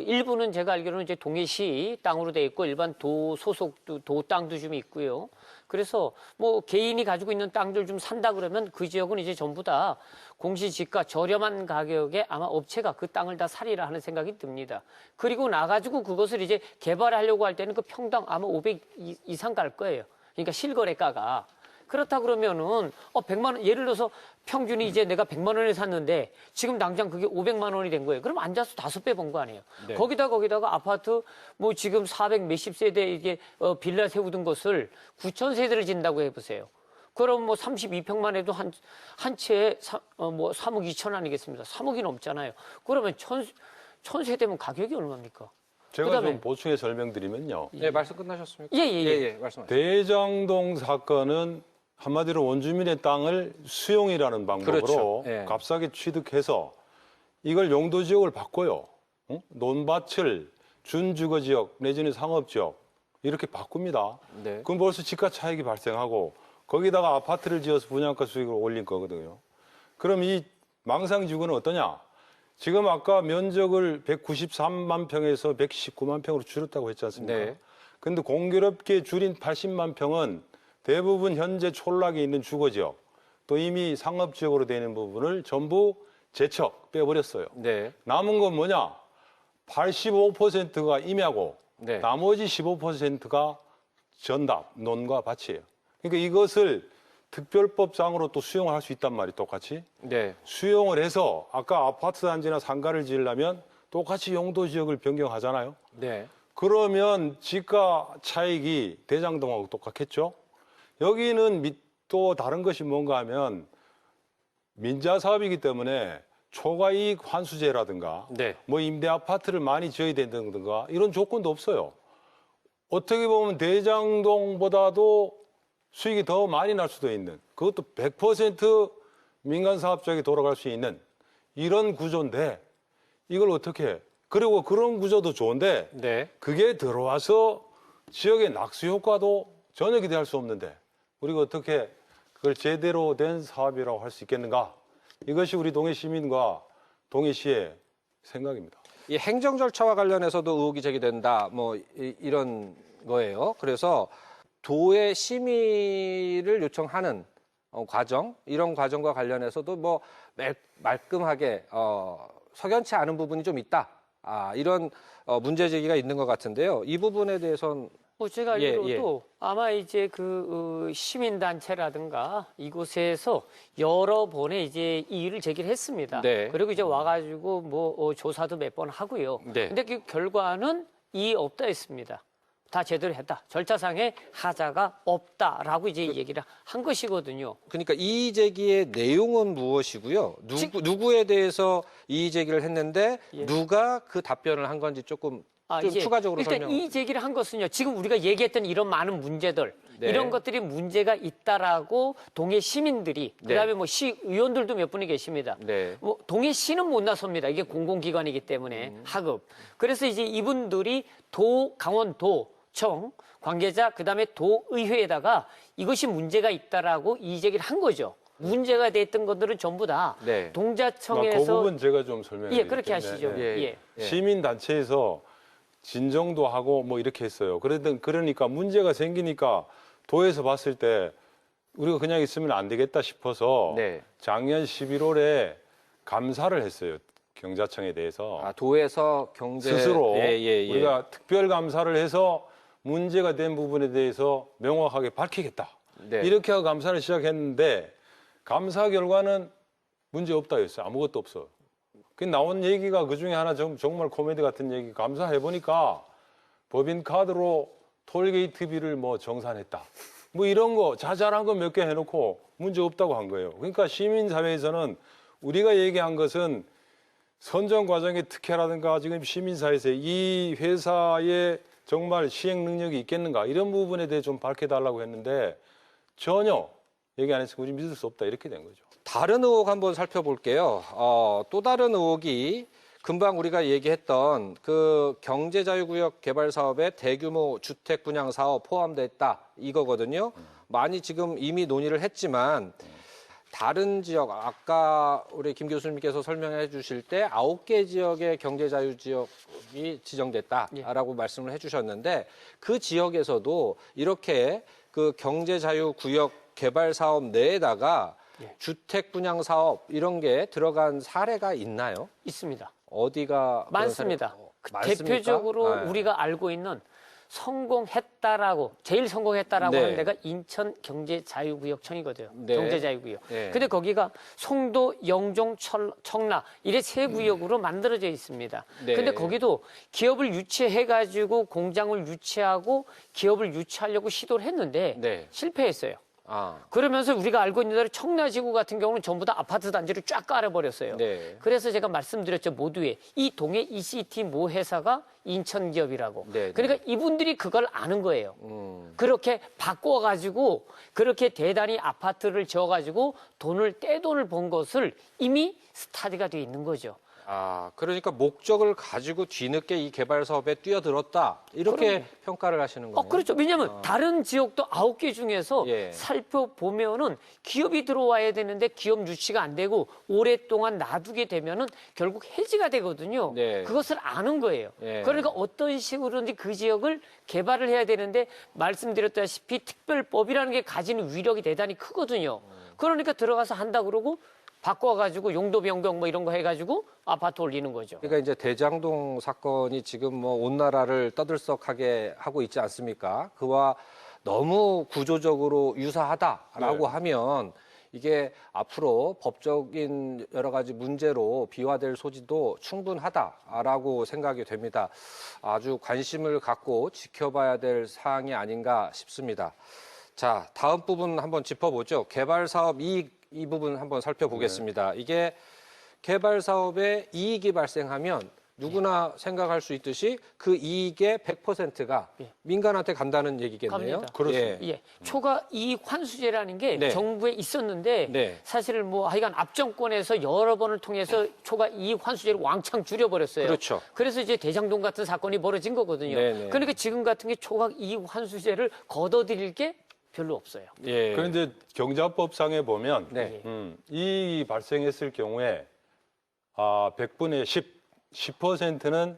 Speaker 7: 일부는 제가 알기로는 이제 동해시 땅으로 돼 있고 일반 도 소속 도 땅도 좀 있고요. 그래서 개인이 가지고 있는 땅들 좀 산다 그러면 그 지역은 이제 전부 다 공시 지가 저렴한 가격에 아마 업체가 그 땅을 다 사리라 하는 생각이 듭니다. 그리고 나가지고 그것을 이제 개발하려고 할 때는 그 평당 아마 500 이상 갈 거예요. 그러니까 실거래가가. 그렇다 그러면은 100만 원 예를 들어서 평균이 이제 내가 100만 원에 샀는데 지금 당장 그게 500만 원이 된 거예요. 그럼 앉아서 5배 번 거 아니에요.
Speaker 1: 네.
Speaker 7: 거기다가 아파트 지금 400 몇십 세대 이게 빌라 세우던 것을 9천 세대를 진다고 해 보세요. 그럼 32평만 해도 한 채에 3억 2천 아니겠습니까? 3억이 넘잖아요. 그러면 천 세대면 가격이 얼마입니까?
Speaker 6: 제가
Speaker 7: 그다음에-
Speaker 6: 좀 보충해 설명드리면요.
Speaker 1: 네, 말씀 끝나셨습니까?
Speaker 7: 예.
Speaker 1: 말씀하세요.
Speaker 6: 대장동 사건은 한마디로 원주민의 땅을 수용이라는 방법으로
Speaker 1: 그렇죠. 예.
Speaker 6: 값싸게 취득해서 이걸 용도 지역을 바꿔요. 논밭을 준주거지역 내지는 상업지역 이렇게 바꿉니다.
Speaker 1: 네.
Speaker 6: 그럼 벌써 지가 차익이 발생하고 거기다가 아파트를 지어서 분양가 수익을 올린 거거든요. 그럼 이 망상지구는 어떠냐? 지금 아까 면적을 193만 평에서 119만 평으로 줄였다고 했지 않습니까?
Speaker 1: 네.
Speaker 6: 근데 공교롭게 줄인 80만 평은 대부분 현재 촌락에 있는 주거지역 또 이미 상업지역으로 되는 부분을 전부 재척 빼버렸어요.
Speaker 1: 네.
Speaker 6: 남은 건 뭐냐? 85%가 임야고
Speaker 1: 네.
Speaker 6: 나머지 15%가 전답, 논과 밭이에요. 그러니까 이것을 특별법상으로 또 수용할 수 있단 말이에요, 똑같이.
Speaker 1: 네.
Speaker 6: 수용을 해서 아까 아파트 단지나 상가를 지으려면 똑같이 용도 지역을 변경하잖아요.
Speaker 1: 네.
Speaker 6: 그러면 지가 차익이 대장동하고 똑같겠죠? 여기는 또 다른 것이 뭔가 하면 민자 사업이기 때문에 초과이익 환수제라든가
Speaker 1: 네.
Speaker 6: 임대 아파트를 많이 지어야 된다든가 이런 조건도 없어요. 어떻게 보면 대장동보다도 수익이 더 많이 날 수도 있는 그것도 100% 민간 사업자에게 돌아갈 수 있는 이런 구조인데 이걸 어떻게 해? 그리고 그런 구조도 좋은데
Speaker 1: 네.
Speaker 6: 그게 들어와서 지역의 낙수 효과도 전혀 기대할 수 없는데 우리가 어떻게 그걸 제대로 된 사업이라고 할 수 있겠는가? 이것이 우리 동해 시민과 동해시의 생각입니다.
Speaker 1: 이 행정 절차와 관련해서도 의혹이 제기된다. 뭐 이런 거예요. 그래서 도의 심의를 요청하는 과정, 이런 과정과 관련해서도 뭐 말끔하게 석연치 않은 부분이 좀 있다. 이런 문제 제기가 있는 것 같은데요. 이 부분에 대해서는
Speaker 7: 제가 알기로도 아마 이제 그 시민단체라든가 이곳에서 여러 번의 이제 이의를 제기를 했습니다.
Speaker 1: 네.
Speaker 7: 그리고 이제 와가지고 뭐 조사도 몇 번 하고요.
Speaker 1: 네.
Speaker 7: 근데 그 결과는 이의 없다 했습니다. 다 제대로 했다. 절차상의 하자가 없다라고 이제 얘기를 한 것이거든요.
Speaker 1: 그러니까 이의 제기의 내용은 무엇이고요? 누구에 대해서 이의 제기를 했는데 누가 그 답변을 한 건지 조금 좀
Speaker 7: 이제
Speaker 1: 추가적으로
Speaker 7: 일단
Speaker 1: 설명.
Speaker 7: 이 제기를 한 것은요. 지금 우리가 얘기했던 이런 많은 문제들,
Speaker 1: 네.
Speaker 7: 이런 것들이 문제가 있다라고 동해 시민들이, 그다음에 뭐 시의원들도 몇 분이 계십니다.
Speaker 1: 네.
Speaker 7: 뭐 동해 시는 못 나섭니다. 이게 공공기관이기 때문에 하급. 그래서 이제 이분들이 강원도청 관계자, 그다음에 도의회에다가 이것이 문제가 있다라고 이의 제기를 한 거죠. 문제가 됐던 것들은 전부 다
Speaker 1: 네.
Speaker 7: 동자청에서
Speaker 6: 그 부분 제가 좀 설명해 드릴게요.
Speaker 7: 그렇게 하시죠.
Speaker 1: 예.
Speaker 6: 시민단체에서 진정도 하고 뭐 이렇게 했어요. 그러니까 문제가 생기니까 도에서 봤을 때 우리가 그냥 있으면 안 되겠다 싶어서
Speaker 1: 네.
Speaker 6: 작년 11월에 감사를 했어요. 경자청에 대해서.
Speaker 1: 도에서 경제
Speaker 6: 스스로
Speaker 1: 예.
Speaker 6: 우리가 특별 감사를 해서 문제가 된 부분에 대해서 명확하게 밝히겠다.
Speaker 1: 네.
Speaker 6: 이렇게 하고 감사를 시작했는데 감사 결과는 문제 없다였어요. 아무것도 없어. 그 나온 얘기가 그 중에 하나 정말 코미디 같은 얘기. 감사해 보니까 법인 카드로 톨게이트비를 뭐 정산했다. 뭐 이런 거 자잘한 거 몇 개 해놓고 문제 없다고 한 거예요. 그러니까 시민사회에서는 우리가 얘기한 것은 선정 과정의 특혜라든가 지금 시민사회에서 이 회사에 정말 시행 능력이 있겠는가 이런 부분에 대해 좀 밝혀달라고 했는데 전혀 얘기 안 해서 우리 믿을 수 없다 이렇게 된 거죠.
Speaker 1: 다른 의혹 한번 살펴볼게요. 또 다른 의혹이 금방 우리가 얘기했던 그 경제자유구역 개발 사업에 대규모 주택 분양 사업 포함돼 있다 이거거든요. 많이 지금 이미 논의를 했지만 다른 지역 아까 우리 김 교수님께서 설명해 주실 때 9개 지역의 경제자유 지역이 지정됐다라고 말씀을 해 주셨는데 그 지역에서도 이렇게 그 경제자유구역 개발 사업 내에다가 주택 분양 사업 이런 게 들어간 사례가 있나요?
Speaker 7: 있습니다.
Speaker 1: 어디가
Speaker 7: 많습니다.
Speaker 1: 많습니까?
Speaker 7: 대표적으로
Speaker 1: 네.
Speaker 7: 우리가 알고 있는 제일 성공했다라고
Speaker 1: 네.
Speaker 7: 하는 데가 인천경제자유구역청이거든요.
Speaker 1: 네.
Speaker 7: 경제자유구역.
Speaker 1: 네.
Speaker 7: 근데 거기가 송도, 영종, 청라 이래 세 구역으로 만들어져 있습니다.
Speaker 1: 네.
Speaker 7: 근데 거기도 기업을 유치해가지고 공장을 유치하고 기업을 유치하려고 시도를 했는데
Speaker 1: 네.
Speaker 7: 실패했어요. 그러면서 우리가 알고 있는 대로 청라지구 같은 경우는 전부 다 아파트 단지를 쫙 깔아버렸어요.
Speaker 1: 네.
Speaker 7: 그래서 제가 말씀드렸죠. 모두에 이 동해 ECT 모 회사가 인천 기업이라고.
Speaker 1: 네,
Speaker 7: 그러니까 이분들이 그걸 아는 거예요.
Speaker 1: 음.
Speaker 7: 그렇게 바꿔가지고 그렇게 대단히 아파트를 지어가지고 떼돈을 번 것을 이미 스타디가 돼 있는 거죠.
Speaker 1: 그러니까 목적을 가지고 뒤늦게 이 개발 사업에 뛰어들었다. 이렇게
Speaker 7: 그럼요.
Speaker 1: 평가를 하시는 거예요.
Speaker 7: 그렇죠. 왜냐하면 다른 지역도 9개 중에서
Speaker 1: 예.
Speaker 7: 살펴보면은 기업이 들어와야 되는데 기업 유치가 안 되고 오랫동안 놔두게 되면은 결국 해지가 되거든요.
Speaker 1: 네.
Speaker 7: 그것을 아는 거예요.
Speaker 1: 예.
Speaker 7: 그러니까 어떤 식으로든지 그 지역을 개발을 해야 되는데 말씀드렸다시피 특별법이라는 게 가지는 위력이 대단히 크거든요. 그러니까 들어가서 한다 그러고 바꿔가지고 용도 변경 뭐 이런 거 해가지고 아파트 올리는 거죠.
Speaker 1: 그러니까 이제 대장동 사건이 지금 뭐 온 나라를 떠들썩하게 하고 있지 않습니까? 그와 너무 구조적으로 유사하다라고 하면 이게 앞으로 법적인 여러 가지 문제로 비화될 소지도 충분하다라고 생각이 됩니다. 아주 관심을 갖고 지켜봐야 될 사항이 아닌가 싶습니다. 자, 다음 부분 한번 짚어보죠. 개발 사업 이익 이 부분 한번 살펴보겠습니다. 이게 개발 사업에 이익이 발생하면 누구나 생각할 수 있듯이 그 이익의 100%가 민간한테 간다는 얘기겠네요.
Speaker 7: 갑니다.
Speaker 6: 그렇습니다.
Speaker 7: 예. 초과 이익 환수제라는 게
Speaker 1: 네.
Speaker 7: 정부에 있었는데
Speaker 1: 네.
Speaker 7: 사실 뭐 하여간 앞정권에서 여러 번을 통해서 초과 이익 환수제를 왕창 줄여버렸어요.
Speaker 1: 그렇죠.
Speaker 7: 그래서 이제 대장동 같은 사건이 벌어진 거거든요.
Speaker 1: 네네.
Speaker 7: 그러니까 지금 같은 게 초과 이익 환수제를 걷어들일 게 별로 없어요.
Speaker 1: 예.
Speaker 6: 그런데 경자법상에 보면
Speaker 1: 네.
Speaker 6: 이익이 발생했을 경우에 100분의 10 10%는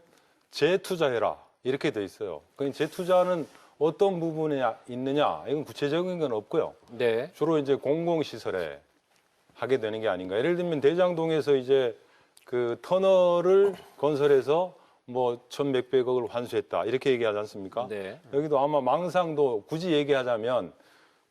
Speaker 6: 재투자해라 이렇게 돼 있어요. 그 재투자는 어떤 부분에 있느냐 이건 구체적인 건 없고요.
Speaker 1: 네.
Speaker 6: 주로 이제 공공시설에 하게 되는 게 아닌가. 예를 들면 대장동에서 이제 그 터널을 건설해서 뭐 1,100억을 환수했다 이렇게 얘기하지 않습니까?
Speaker 1: 네.
Speaker 6: 여기도 아마 망상도 굳이 얘기하자면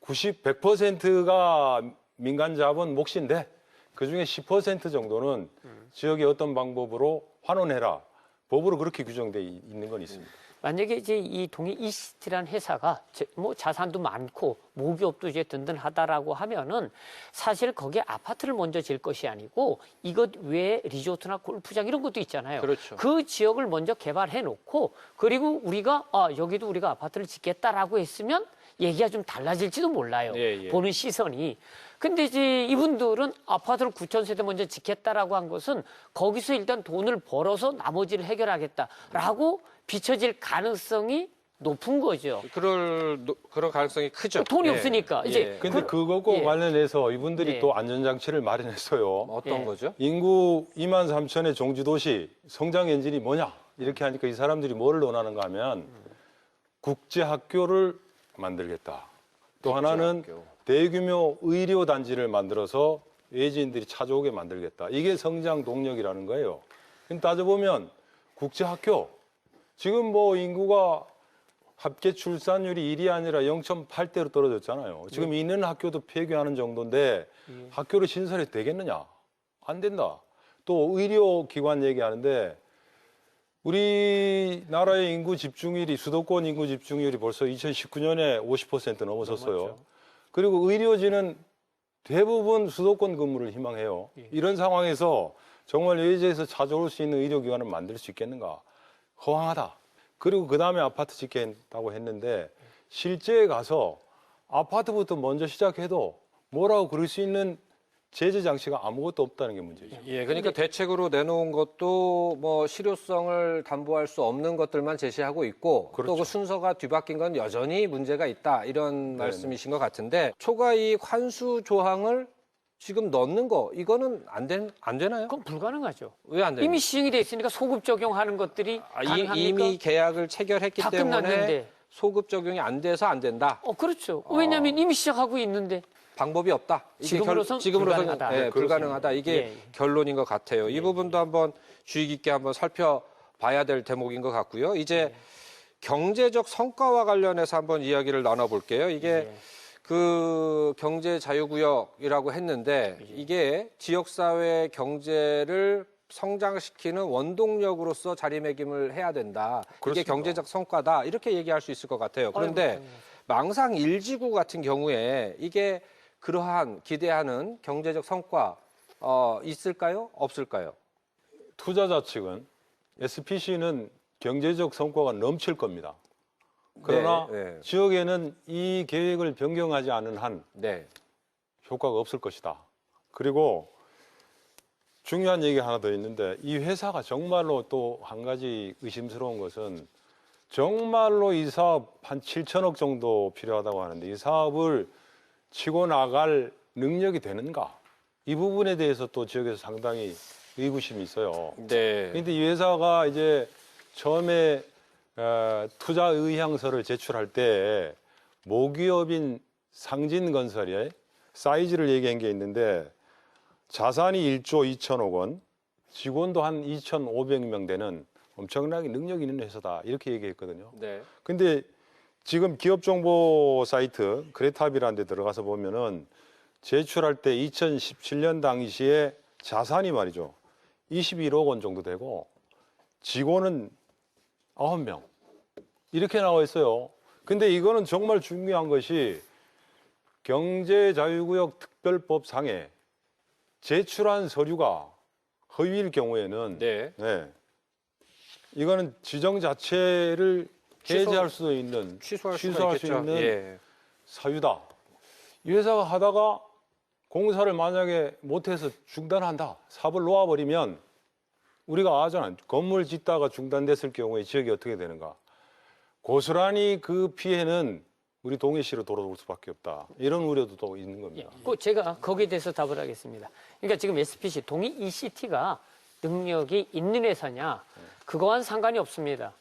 Speaker 6: 100%가 민간 자본 몫인데 그중에 10% 정도는 지역의 어떤 방법으로 환원해라. 법으로 그렇게 규정돼 있는 건 있습니다.
Speaker 7: 만약에 이제 이 동해 이시티라는 회사가 뭐 자산도 많고 모기업도 이제 든든하다라고 하면은 사실 거기에 아파트를 먼저 질 것이 아니고 이것 외에 리조트나 골프장 이런 것도 있잖아요.
Speaker 1: 그렇죠.
Speaker 7: 그 지역을 먼저 개발해 놓고 그리고 우리가 여기도 우리가 아파트를 짓겠다라고 했으면 얘기가 좀 달라질지도 몰라요.
Speaker 1: 예, 예.
Speaker 7: 보는 시선이. 근데 이제 이분들은 아파트를 9,000세대 먼저 짓겠다라고 한 것은 거기서 일단 돈을 벌어서 나머지를 해결하겠다라고 비춰질 가능성이 높은 거죠.
Speaker 1: 그런 가능성이 크죠.
Speaker 7: 돈이
Speaker 1: 예.
Speaker 7: 없으니까. 이제
Speaker 1: 예.
Speaker 6: 근데 그것과
Speaker 7: 예.
Speaker 6: 관련해서 이분들이
Speaker 7: 예.
Speaker 6: 또 안전장치를 마련했어요.
Speaker 1: 어떤
Speaker 7: 예.
Speaker 1: 거죠?
Speaker 6: 인구 2만 3천의 종주도시 성장 엔진이 뭐냐? 이렇게 하니까 이 사람들이 뭐를 원하는가 하면 국제학교를 만들겠다. 또 하나는 대규모 의료단지를 만들어서 외지인들이 찾아오게 만들겠다. 이게 성장 동력이라는 거예요. 근데 따져보면 국제학교, 지금 뭐 인구가 합계 출산율이 1이 아니라 0.8대로 떨어졌잖아요. 지금 있는 학교도 폐교하는 정도인데 학교를 신설해도 되겠느냐? 안 된다. 또 의료기관 얘기하는데 우리나라의 인구 집중률이 수도권 인구 집중률이 벌써 2019년에 50% 넘어섰어요. 그리고 의료진은 대부분 수도권 근무를 희망해요. 이런 상황에서 정말 외지에서 찾아올 수 있는 의료기관을 만들 수 있겠는가? 허황하다. 그리고 그 다음에 아파트 짓겠다고 했는데 실제에 가서 아파트부터 먼저 시작해도 뭐라고 그럴 수 있는 제재 장치가 아무것도 없다는 게 문제죠.
Speaker 1: 예, 그러니까 대책으로 내놓은 것도 뭐 실효성을 담보할 수 없는 것들만 제시하고 있고
Speaker 6: 그렇죠.
Speaker 1: 또 그 순서가 뒤바뀐 건 여전히 문제가 있다 이런 말씀이신 것 같은데 초과이익 환수 조항을 지금 넣는 거 이거는 안 되나요?
Speaker 7: 그건 불가능하죠.
Speaker 1: 왜 안 되나요?
Speaker 7: 이미 시행이 돼 있으니까 소급 적용하는 것들이 가능합니까?
Speaker 1: 이미 계약을 체결했기
Speaker 7: 다
Speaker 1: 때문에
Speaker 7: 끝났는데.
Speaker 1: 소급 적용이 안 돼서 안 된다.
Speaker 7: 그렇죠. 왜냐하면 이미 시작하고 있는데.
Speaker 1: 방법이 없다. 이게
Speaker 7: 지금으로선 불가능하다.
Speaker 1: 예, 불가능하다. 이게
Speaker 7: 예, 예.
Speaker 1: 결론인 것 같아요. 이 부분도 한번 주의 깊게 한번 살펴봐야 될 대목인 것 같고요. 이제 경제적 성과와 관련해서 한번 이야기를 나눠볼게요. 이게 그 경제 자유구역이라고 했는데 이게 지역사회 경제를 성장시키는 원동력으로서 자리매김을 해야 된다. 이게
Speaker 6: 그렇습니다.
Speaker 1: 경제적 성과다. 이렇게 얘기할 수 있을 것 같아요. 그런데 망상 1지구 같은 경우에 이게 그러한 기대하는 경제적 성과 있을까요? 없을까요?
Speaker 6: 투자자 측은 SPC는 경제적 성과가 넘칠 겁니다. 그러나
Speaker 1: 네, 네.
Speaker 6: 지역에는 이 계획을 변경하지 않은 한
Speaker 1: 네.
Speaker 6: 효과가 없을 것이다. 그리고 중요한 얘기 하나 더 있는데 이 회사가 정말로 또 한 가지 의심스러운 것은 정말로 이 사업 한 7천억 정도 필요하다고 하는데 이 사업을 치고 나갈 능력이 되는가? 이 부분에 대해서 또 지역에서 상당히 의구심이 있어요.
Speaker 1: 네.
Speaker 6: 그런데 이 회사가 이제 처음에 투자 의향서를 제출할 때 모기업인 상진건설의 사이즈를 얘기한 게 있는데 자산이 1조 2천억 원, 직원도 한 2,500명 되는 엄청나게 능력 있는 회사다 이렇게 얘기했거든요.
Speaker 1: 네.
Speaker 6: 근데 지금 기업 정보 사이트 그레탑이라는 데 들어가서 보면은 제출할 때 2017년 당시에 자산이 말이죠. 21억 원 정도 되고 직원은 9명. 이렇게 나와 있어요. 근데 이거는 정말 중요한 것이 경제자유구역 특별법상에 제출한 서류가 허위일 경우에는
Speaker 1: 네.
Speaker 6: 이거는 지정 자체를 해제할 수도 있는
Speaker 1: 취소할
Speaker 6: 수
Speaker 1: 수가 있겠죠.
Speaker 6: 있는
Speaker 1: 예.
Speaker 6: 사유다. 이 회사가 하다가 공사를 만약에 못해서 중단한다. 사업을 놓아버리면 우리가 아잖아요. 건물 짓다가 중단됐을 경우에 지역이 어떻게 되는가. 고스란히 그 피해는 우리 동해시로 돌아올 수밖에 없다. 이런 우려도 또 있는 겁니다.
Speaker 7: 제가 거기에 대해서 답을 하겠습니다. 그러니까 지금 SPC 동해 ECT가 능력이 있는 회사냐, 그거와는 상관이 없습니다.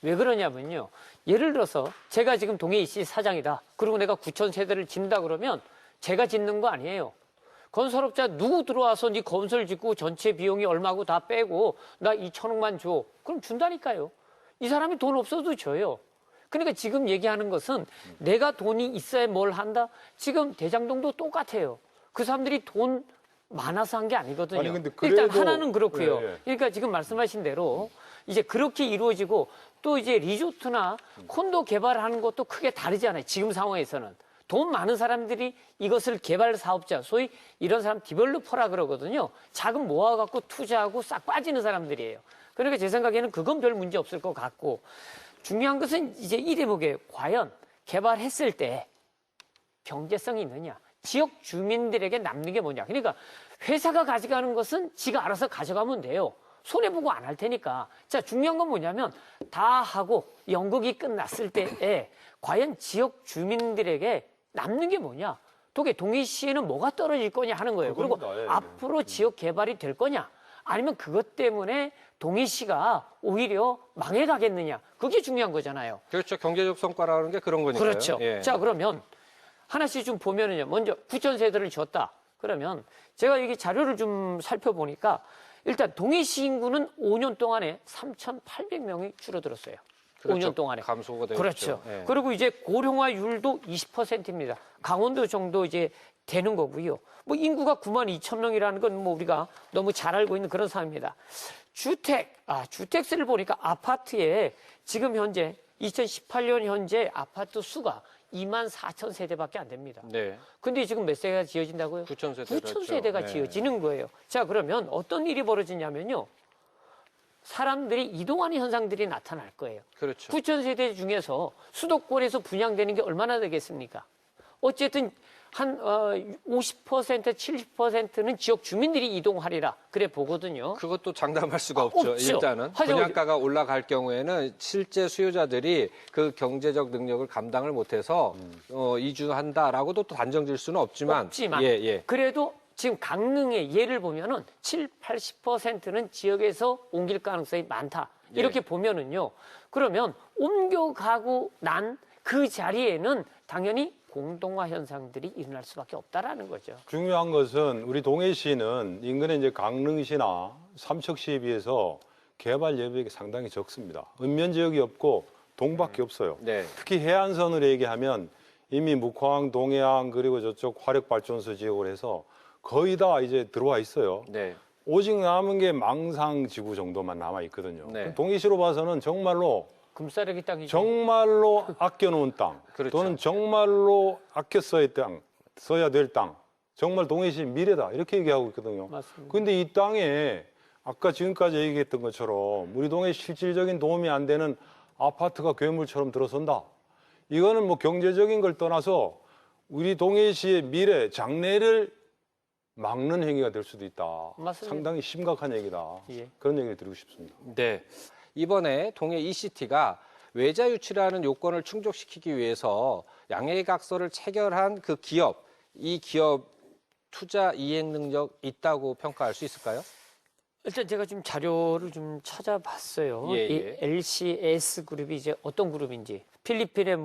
Speaker 7: 왜 그러냐면요. 예를 들어서 제가 지금 동해이씨 사장이다. 그리고 내가 9,000세대를 짓는다 그러면 제가 짓는 거 아니에요. 건설업자 누구 들어와서 네 건설 짓고 전체 비용이 얼마고 다 빼고 나 2천억만 줘. 그럼 준다니까요. 이 사람이 돈 없어도 줘요. 그러니까 지금 얘기하는 것은 내가 돈이 있어야 뭘 한다? 지금 대장동도 똑같아요. 그 사람들이 돈 많아서 한 게 아니거든요.
Speaker 6: 아니, 근데
Speaker 7: 일단
Speaker 6: 그래도-
Speaker 7: 하나는 그렇고요.
Speaker 6: 예, 예.
Speaker 7: 그러니까 지금 말씀하신 대로 이제 그렇게 이루어지고 또 이제 리조트나 콘도 개발하는 것도 크게 다르잖아요. 지금 상황에서는. 돈 많은 사람들이 이것을 개발 사업자, 소위 이런 사람 디벨로퍼라 그러거든요. 자금 모아갖고 투자하고 싹 빠지는 사람들이에요. 그러니까 제 생각에는 그건 별 문제 없을 것 같고 중요한 것은 이제 이 대목에 과연 개발했을 때 경제성이 있느냐. 지역 주민들에게 남는 게 뭐냐. 그러니까 회사가 가져가는 것은 지가 알아서 가져가면 돼요. 손해보고 안 할 테니까. 자, 중요한 건 뭐냐면 다 하고 연극이 끝났을 때에 과연 지역 주민들에게 남는 게 뭐냐. 동해시에는 뭐가 떨어질 거냐 하는 거예요. 그리고
Speaker 6: 그겁니다. 예, 예.
Speaker 7: 앞으로 지역 개발이 될 거냐. 아니면 그것 때문에 동해시가 오히려 망해가겠느냐. 그게 중요한 거잖아요.
Speaker 1: 그렇죠. 경제적 성과라는 게 그런 거니까요.
Speaker 7: 그렇죠.
Speaker 1: 예.
Speaker 7: 자, 그러면 하나씩 좀 보면은요. 먼저 9,000세대를 줬다. 그러면 제가 여기 자료를 좀 살펴보니까 일단 동해시 인구는 5년 동안에 3,800명이 줄어들었어요.
Speaker 1: 그렇죠.
Speaker 7: 5년 동안에.
Speaker 1: 감소가 되고
Speaker 7: 그렇죠.
Speaker 1: 있죠. 예.
Speaker 7: 그리고 이제 고령화율도 20%입니다. 강원도 정도 이제 되는 거고요. 뭐 인구가 92,000명이라는 건 뭐 우리가 너무 잘 알고 있는 그런 상황입니다. 주택수를 보니까 아파트에 지금 현재 2018년 현재 아파트 수가 24,000세대밖에 안 됩니다.
Speaker 1: 네.
Speaker 7: 근데 지금 몇 세대가 지어진다고요?
Speaker 1: 9,000세대.
Speaker 7: 9,000세대가
Speaker 1: 네.
Speaker 7: 지어지는 거예요. 자, 그러면 어떤 일이 벌어지냐면요. 사람들이 이동하는 현상들이 나타날 거예요.
Speaker 1: 그렇죠.
Speaker 7: 9,000세대 중에서 수도권에서 분양되는 게 얼마나 되겠습니까? 어쨌든 한 50%, 70%는 지역 주민들이 이동하리라 그래 보거든요.
Speaker 1: 그것도 장담할 수가 없죠.
Speaker 7: 없죠.
Speaker 1: 일단은
Speaker 7: 하지만
Speaker 1: 분양가가 올라갈 경우에는 실제 수요자들이 그 경제적 능력을 감당을 못해서 이주한다라고도 또 단정질 수는 없지만, 예.
Speaker 7: 그래도 지금 강릉의 예를 보면은 7, 80%는 지역에서 옮길 가능성이 많다. 이렇게 보면은요. 그러면 옮겨가고 난 그 자리에는 당연히 공동화 현상들이 일어날 수밖에 없다라는 거죠.
Speaker 6: 중요한 것은 우리 동해시는 인근에 이제 강릉시나 삼척시에 비해서 개발 여력이 상당히 적습니다. 읍면 지역이 없고 동밖에 없어요.
Speaker 1: 네.
Speaker 6: 특히 해안선으로 얘기하면 이미 묵화항, 동해안 그리고 저쪽 화력발전소 지역을 해서 거의 다 이제 들어와 있어요.
Speaker 1: 네.
Speaker 6: 오직 남은 게 망상지구 정도만 남아 있거든요.
Speaker 1: 네.
Speaker 6: 동해시로 봐서는 정말로
Speaker 7: 금싸레기 땅이죠.
Speaker 6: 정말로 아껴놓은 땅,
Speaker 1: 그렇죠.
Speaker 6: 또는 정말로 아껴 써야 될 땅, 정말 동해시 미래다 이렇게 얘기하고 있거든요.
Speaker 7: 맞습니다.
Speaker 6: 그런데 이 땅에 아까 지금까지 얘기했던 것처럼 우리 동해 실질적인 도움이 안 되는 아파트가 괴물처럼 들어선다. 이거는 뭐 경제적인 걸 떠나서 우리 동해시의 미래, 장래를 막는 행위가 될 수도 있다.
Speaker 7: 맞습니다.
Speaker 6: 상당히 심각한 얘기다.
Speaker 7: 예.
Speaker 6: 그런 얘기를 드리고 싶습니다.
Speaker 1: 네. 이번에 동해 ECT가 외자 유치라는 요건을 충족시키기 위해서 양해각서를 체결한 그 기업, 이 기업 투자 이행 능력 있다고 평가할 수 있을까요?
Speaker 7: 일단 제가 좀 자료를 좀 찾아봤어요.
Speaker 1: 예,
Speaker 7: 이
Speaker 1: 예.
Speaker 7: LCS 그룹이 이제 어떤 그룹인지 필리핀의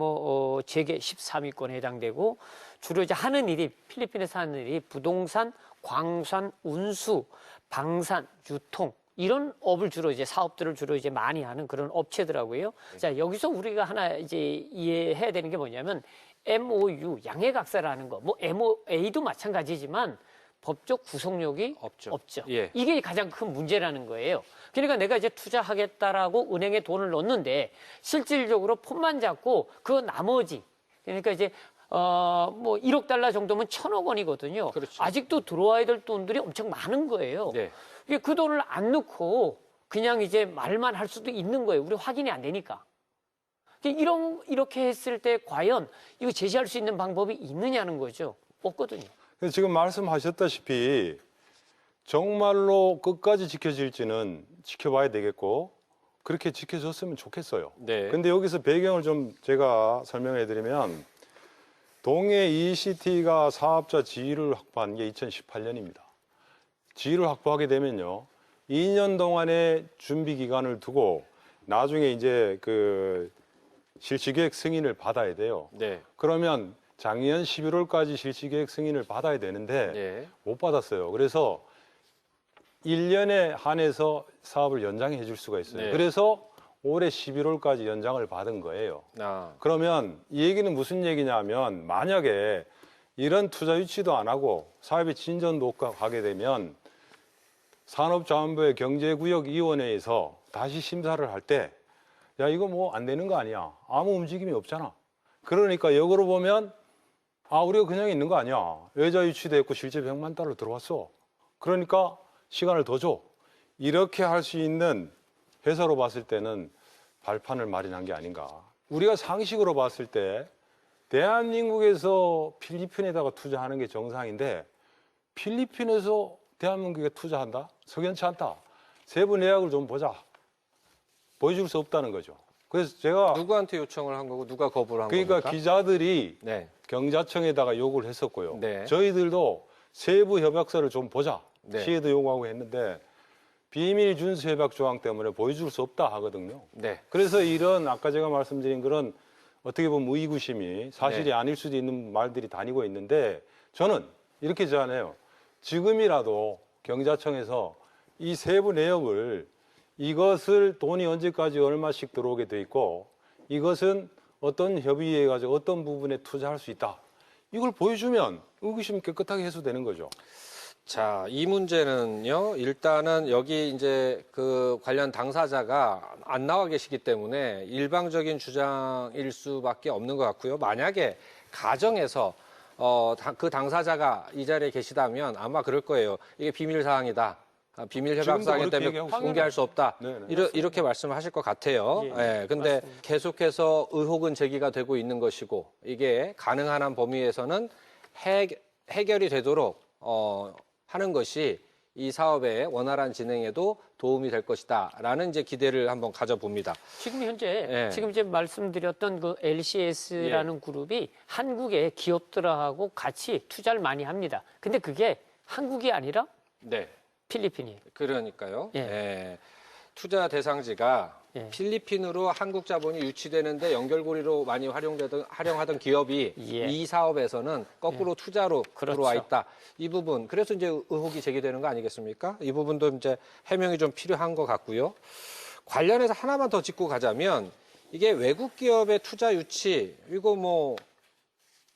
Speaker 7: 재계 13위권에 해당되고 주로 이제 하는 일이 필리핀에서 하는 일이 부동산, 광산, 운수, 방산, 유통 이런 업을 주로 이제 사업들을 주로 이제 많이 하는 그런 업체더라고요. 자, 여기서 우리가 하나 이제 이해해야 되는 게 뭐냐면 MOU 양해각서라는 거, 뭐 MOA도 마찬가지지만 법적 구속력이
Speaker 1: 없죠. 예.
Speaker 7: 이게 가장 큰 문제라는 거예요. 그러니까 내가 이제 투자하겠다라고 은행에 돈을 넣는데 실질적으로 폰만 잡고 그 나머지 그러니까 이제 뭐 1억 달러 정도면 1,000억 원이거든요.
Speaker 1: 그렇죠.
Speaker 7: 아직도 들어와야 될 돈들이 엄청 많은 거예요.
Speaker 1: 네.
Speaker 7: 그 돈을 안 넣고 그냥 이제 말만 할 수도 있는 거예요. 우리 확인이 안 되니까. 이렇게 했을 때 과연 이거 제시할 수 있는 방법이 있느냐는 거죠. 없거든요.
Speaker 6: 그래서 지금 말씀하셨다시피 정말로 끝까지 지켜질지는 지켜봐야 되겠고 그렇게 지켜졌으면 좋겠어요.
Speaker 1: 네.
Speaker 6: 근데 여기서 배경을 좀 제가 설명해 드리면 동해 ECT가 사업자 지위를 확보한 게 2018년입니다. 지위를 확보하게 되면요. 2년 동안의 준비 기간을 두고 나중에 이제 그 실시계획 승인을 받아야 돼요.
Speaker 1: 네.
Speaker 6: 그러면 작년 11월까지 실시계획 승인을 받아야 되는데
Speaker 1: 네.
Speaker 6: 못 받았어요. 그래서 1년에 한해서 사업을 연장해 줄 수가 있어요.
Speaker 1: 네.
Speaker 6: 그래서 올해 11월까지 연장을 받은 거예요.
Speaker 1: 아,
Speaker 6: 그러면 이 얘기는 무슨 얘기냐면 만약에 이런 투자 유치도 안 하고 사업의 진전 녹화하게 되면 산업자원부의 경제구역위원회에서 다시 심사를 할 때 야 이거 뭐 안 되는 거 아니야. 아무 움직임이 없잖아. 그러니까 역으로 보면 아 우리가 그냥 있는 거 아니야. 외자 유치됐고 실제 100만 달러 들어왔어. 그러니까 시간을 더 줘. 이렇게 할 수 있는 회사로 봤을 때는 발판을 마련한 게 아닌가. 우리가 상식으로 봤을 때 대한민국에서 필리핀에다가 투자하는 게 정상인데 필리핀에서 대한민국에 투자한다? 석연치 않다. 세부 내역을 좀 보자. 보여줄 수 없다는 거죠. 그래서 제가
Speaker 1: 누구한테 요청을 한 거고 누가 거부를 한
Speaker 6: 그러니까
Speaker 1: 겁니까?
Speaker 6: 기자들이
Speaker 1: 네.
Speaker 6: 경자청에다가 요구를 했었고요.
Speaker 1: 네.
Speaker 6: 저희들도 세부 협약서를 좀 보자.
Speaker 1: 네.
Speaker 6: 시에도 요구하고 했는데 비밀 준수 협약 조항 때문에 보여줄 수 없다 하거든요.
Speaker 1: 네.
Speaker 6: 그래서 이런 아까 제가 말씀드린 그런 어떻게 보면 의구심이 사실이
Speaker 1: 네.
Speaker 6: 아닐 수도 있는 말들이 다니고 있는데 저는 이렇게 제안해요. 지금이라도 경자청에서 이 세부 내역을 이것을 돈이 언제까지 얼마씩 들어오게 돼 있고 이것은 어떤 협의에 가지고 어떤 부분에 투자할 수 있다. 이걸 보여주면 의구심 깨끗하게 해소되는 거죠.
Speaker 1: 자, 이 문제는요, 일단은 여기 이제 그 관련 당사자가 안 나와 계시기 때문에 일방적인 주장일 수밖에 없는 것 같고요. 만약에 가정에서 그 당사자가 이 자리에 계시다면 아마 그럴 거예요. 이게 비밀 사항이다. 비밀 협약
Speaker 6: 지금도
Speaker 1: 사항이기
Speaker 6: 그렇게
Speaker 1: 때문에
Speaker 6: 얘기하고
Speaker 1: 공개할 수 없다.
Speaker 6: 네네.
Speaker 1: 이렇게 말씀하실 것 같아요.
Speaker 7: 예,
Speaker 1: 예, 근데
Speaker 7: 맞습니다.
Speaker 1: 계속해서 의혹은 제기가 되고 있는 것이고 이게 가능한 한 범위에서는 해결이 되도록 하는 것이 이 사업의 원활한 진행에도 도움이 될 것이다라는 이제 기대를 한번 가져봅니다.
Speaker 7: 지금 현재
Speaker 1: 예.
Speaker 7: 지금 이제 말씀드렸던 그 LCS라는 그룹이 한국의 기업들하고 같이 투자를 많이 합니다. 근데 그게 한국이 아니라
Speaker 1: 네,
Speaker 7: 필리핀이에요.
Speaker 1: 그러니까요.
Speaker 7: 예.
Speaker 1: 예. 투자 대상지가
Speaker 7: 예.
Speaker 1: 필리핀으로 한국 자본이 유치되는데 연결고리로 많이 활용하던 기업이
Speaker 7: 예.
Speaker 1: 이 사업에서는 거꾸로 투자로
Speaker 7: 그렇죠.
Speaker 1: 들어와 있다. 이 부분 그래서 이제 의혹이 제기되는 거 아니겠습니까? 이 부분도 이제 해명이 좀 필요한 것 같고요. 관련해서 하나만 더 짚고 가자면 이게 외국 기업의 투자 유치 이거 뭐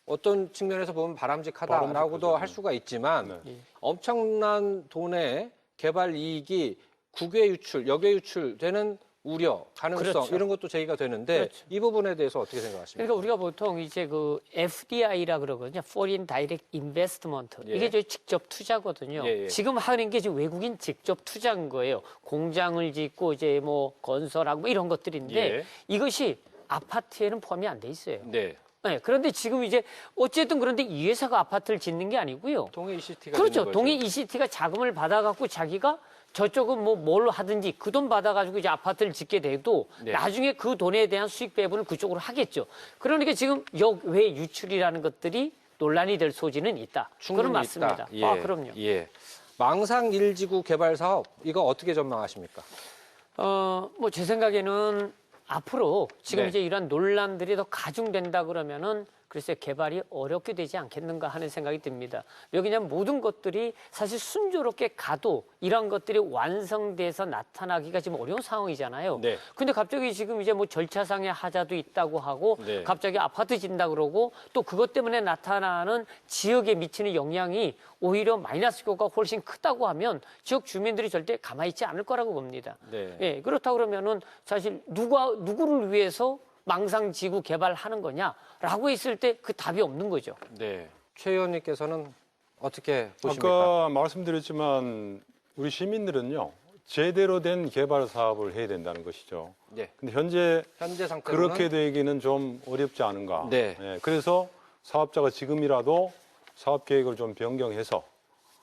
Speaker 1: 어떤 측면에서 보면 바람직하다라고도
Speaker 6: 바람직하죠.
Speaker 1: 할 수가 있지만
Speaker 6: 네.
Speaker 1: 엄청난 돈의 개발 이익이 국외 유출, 역외 유출되는 우려, 가능성
Speaker 7: 그렇죠.
Speaker 1: 이런 것도 제기가 되는데
Speaker 7: 그렇죠.
Speaker 1: 이 부분에 대해서 어떻게 생각하십니까?
Speaker 7: 그러니까 우리가 보통 이제 그 FDI라 그러거든요. Foreign Direct Investment.
Speaker 1: 예.
Speaker 7: 이게 저 직접 투자거든요.
Speaker 1: 예, 예.
Speaker 7: 지금 하는 게 지금 외국인 직접 투자인 거예요. 공장을 짓고 이제 뭐 건설하고 뭐 이런 것들인데
Speaker 1: 예.
Speaker 7: 이것이 아파트에는 포함이 안 돼 있어요.
Speaker 1: 네,
Speaker 7: 네, 그런데 지금 이제 어쨌든 그런데 이 회사가 아파트를 짓는 게 아니고요.
Speaker 1: 동해 ECT가
Speaker 7: 그렇죠. 동해 ECT가 자금을 받아갖고 자기가 저쪽은 뭐 뭘로 하든지 그 돈 받아가지고 이제 아파트를 짓게 돼도
Speaker 1: 네.
Speaker 7: 나중에 그 돈에 대한 수익 배분을 그쪽으로 하겠죠. 그러니까 지금 역외 유출이라는 것들이 논란이 될 소지는 있다.
Speaker 1: 충분히
Speaker 7: 그건 맞습니다.
Speaker 1: 있다. 예,
Speaker 7: 아, 그럼요.
Speaker 1: 예. 망상 1지구 개발 사업 이거 어떻게 전망하십니까?
Speaker 7: 뭐 제 생각에는 앞으로 지금
Speaker 1: 네.
Speaker 7: 이제 이런 논란들이 더 가중된다 그러면은 글쎄 개발이 어렵게 되지 않겠는가 하는 생각이 듭니다. 왜냐하면 모든 것들이 사실 순조롭게 가도 이런 것들이 완성돼서 나타나기가 지금 어려운 상황이잖아요.
Speaker 1: 네.
Speaker 7: 근데 갑자기 지금 이제 뭐 절차상의 하자도 있다고 하고
Speaker 1: 네.
Speaker 7: 갑자기 아파트 짓는다 그러고 또 그것 때문에 나타나는 지역에 미치는 영향이 오히려 마이너스 효과가 훨씬 크다고 하면 지역 주민들이 절대 가만히 있지 않을 거라고 봅니다.
Speaker 1: 네.
Speaker 7: 예, 그렇다고 그러면은 사실 누구를 위해서 망상지구 개발하는 거냐라고 했을 때 그 답이 없는 거죠.
Speaker 1: 네. 최 의원님께서는 어떻게 보십니까?
Speaker 6: 아까 말씀드렸지만 우리 시민들은요 제대로 된 개발 사업을 해야 된다는 것이죠.
Speaker 1: 네.
Speaker 6: 근데 현재
Speaker 1: 상태로는
Speaker 6: 그렇게 되기는 좀 어렵지 않은가.
Speaker 1: 네.
Speaker 6: 그래서 사업자가 지금이라도 사업 계획을 좀 변경해서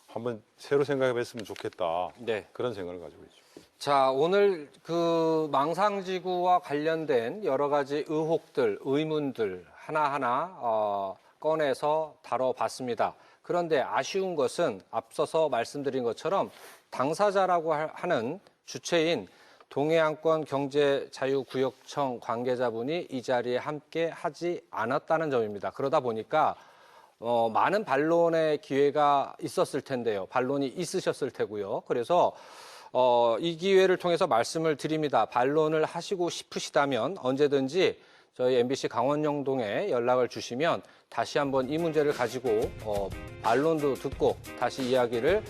Speaker 6: 한번 새로 생각해 봤으면 좋겠다.
Speaker 1: 네.
Speaker 6: 그런 생각을 가지고 있죠.
Speaker 1: 자, 오늘 그 망상지구와 관련된 여러 가지 의혹들, 의문들 하나하나 꺼내서 다뤄봤습니다. 그런데 아쉬운 것은 앞서서 말씀드린 것처럼 당사자라고 하는 주체인 동해안권 경제자유구역청 관계자분이 이 자리에 함께 하지 않았다는 점입니다. 그러다 보니까 많은 반론의 기회가 있었을 텐데요. 반론이 있으셨을 테고요. 그래서 이 기회를 통해서 말씀을 드립니다. 반론을 하시고 싶으시다면 언제든지 저희 MBC 강원영동에 연락을 주시면 다시 한번 이 문제를 가지고 반론도 듣고 다시 이야기를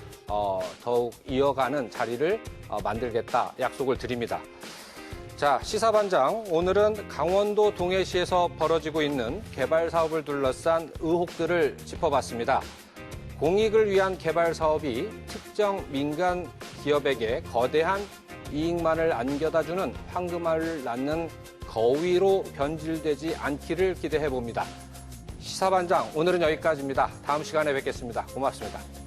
Speaker 1: 더욱 이어가는 자리를 만들겠다 약속을 드립니다. 자, 시사반장, 오늘은 강원도 동해시에서 벌어지고 있는 개발 사업을 둘러싼 의혹들을 짚어봤습니다. 공익을 위한 개발 사업이 특정 민간 기업에게 거대한 이익만을 안겨다주는 황금알을 낳는 거위로 변질되지 않기를 기대해 봅니다. 시사반장, 오늘은 여기까지입니다. 다음 시간에 뵙겠습니다. 고맙습니다.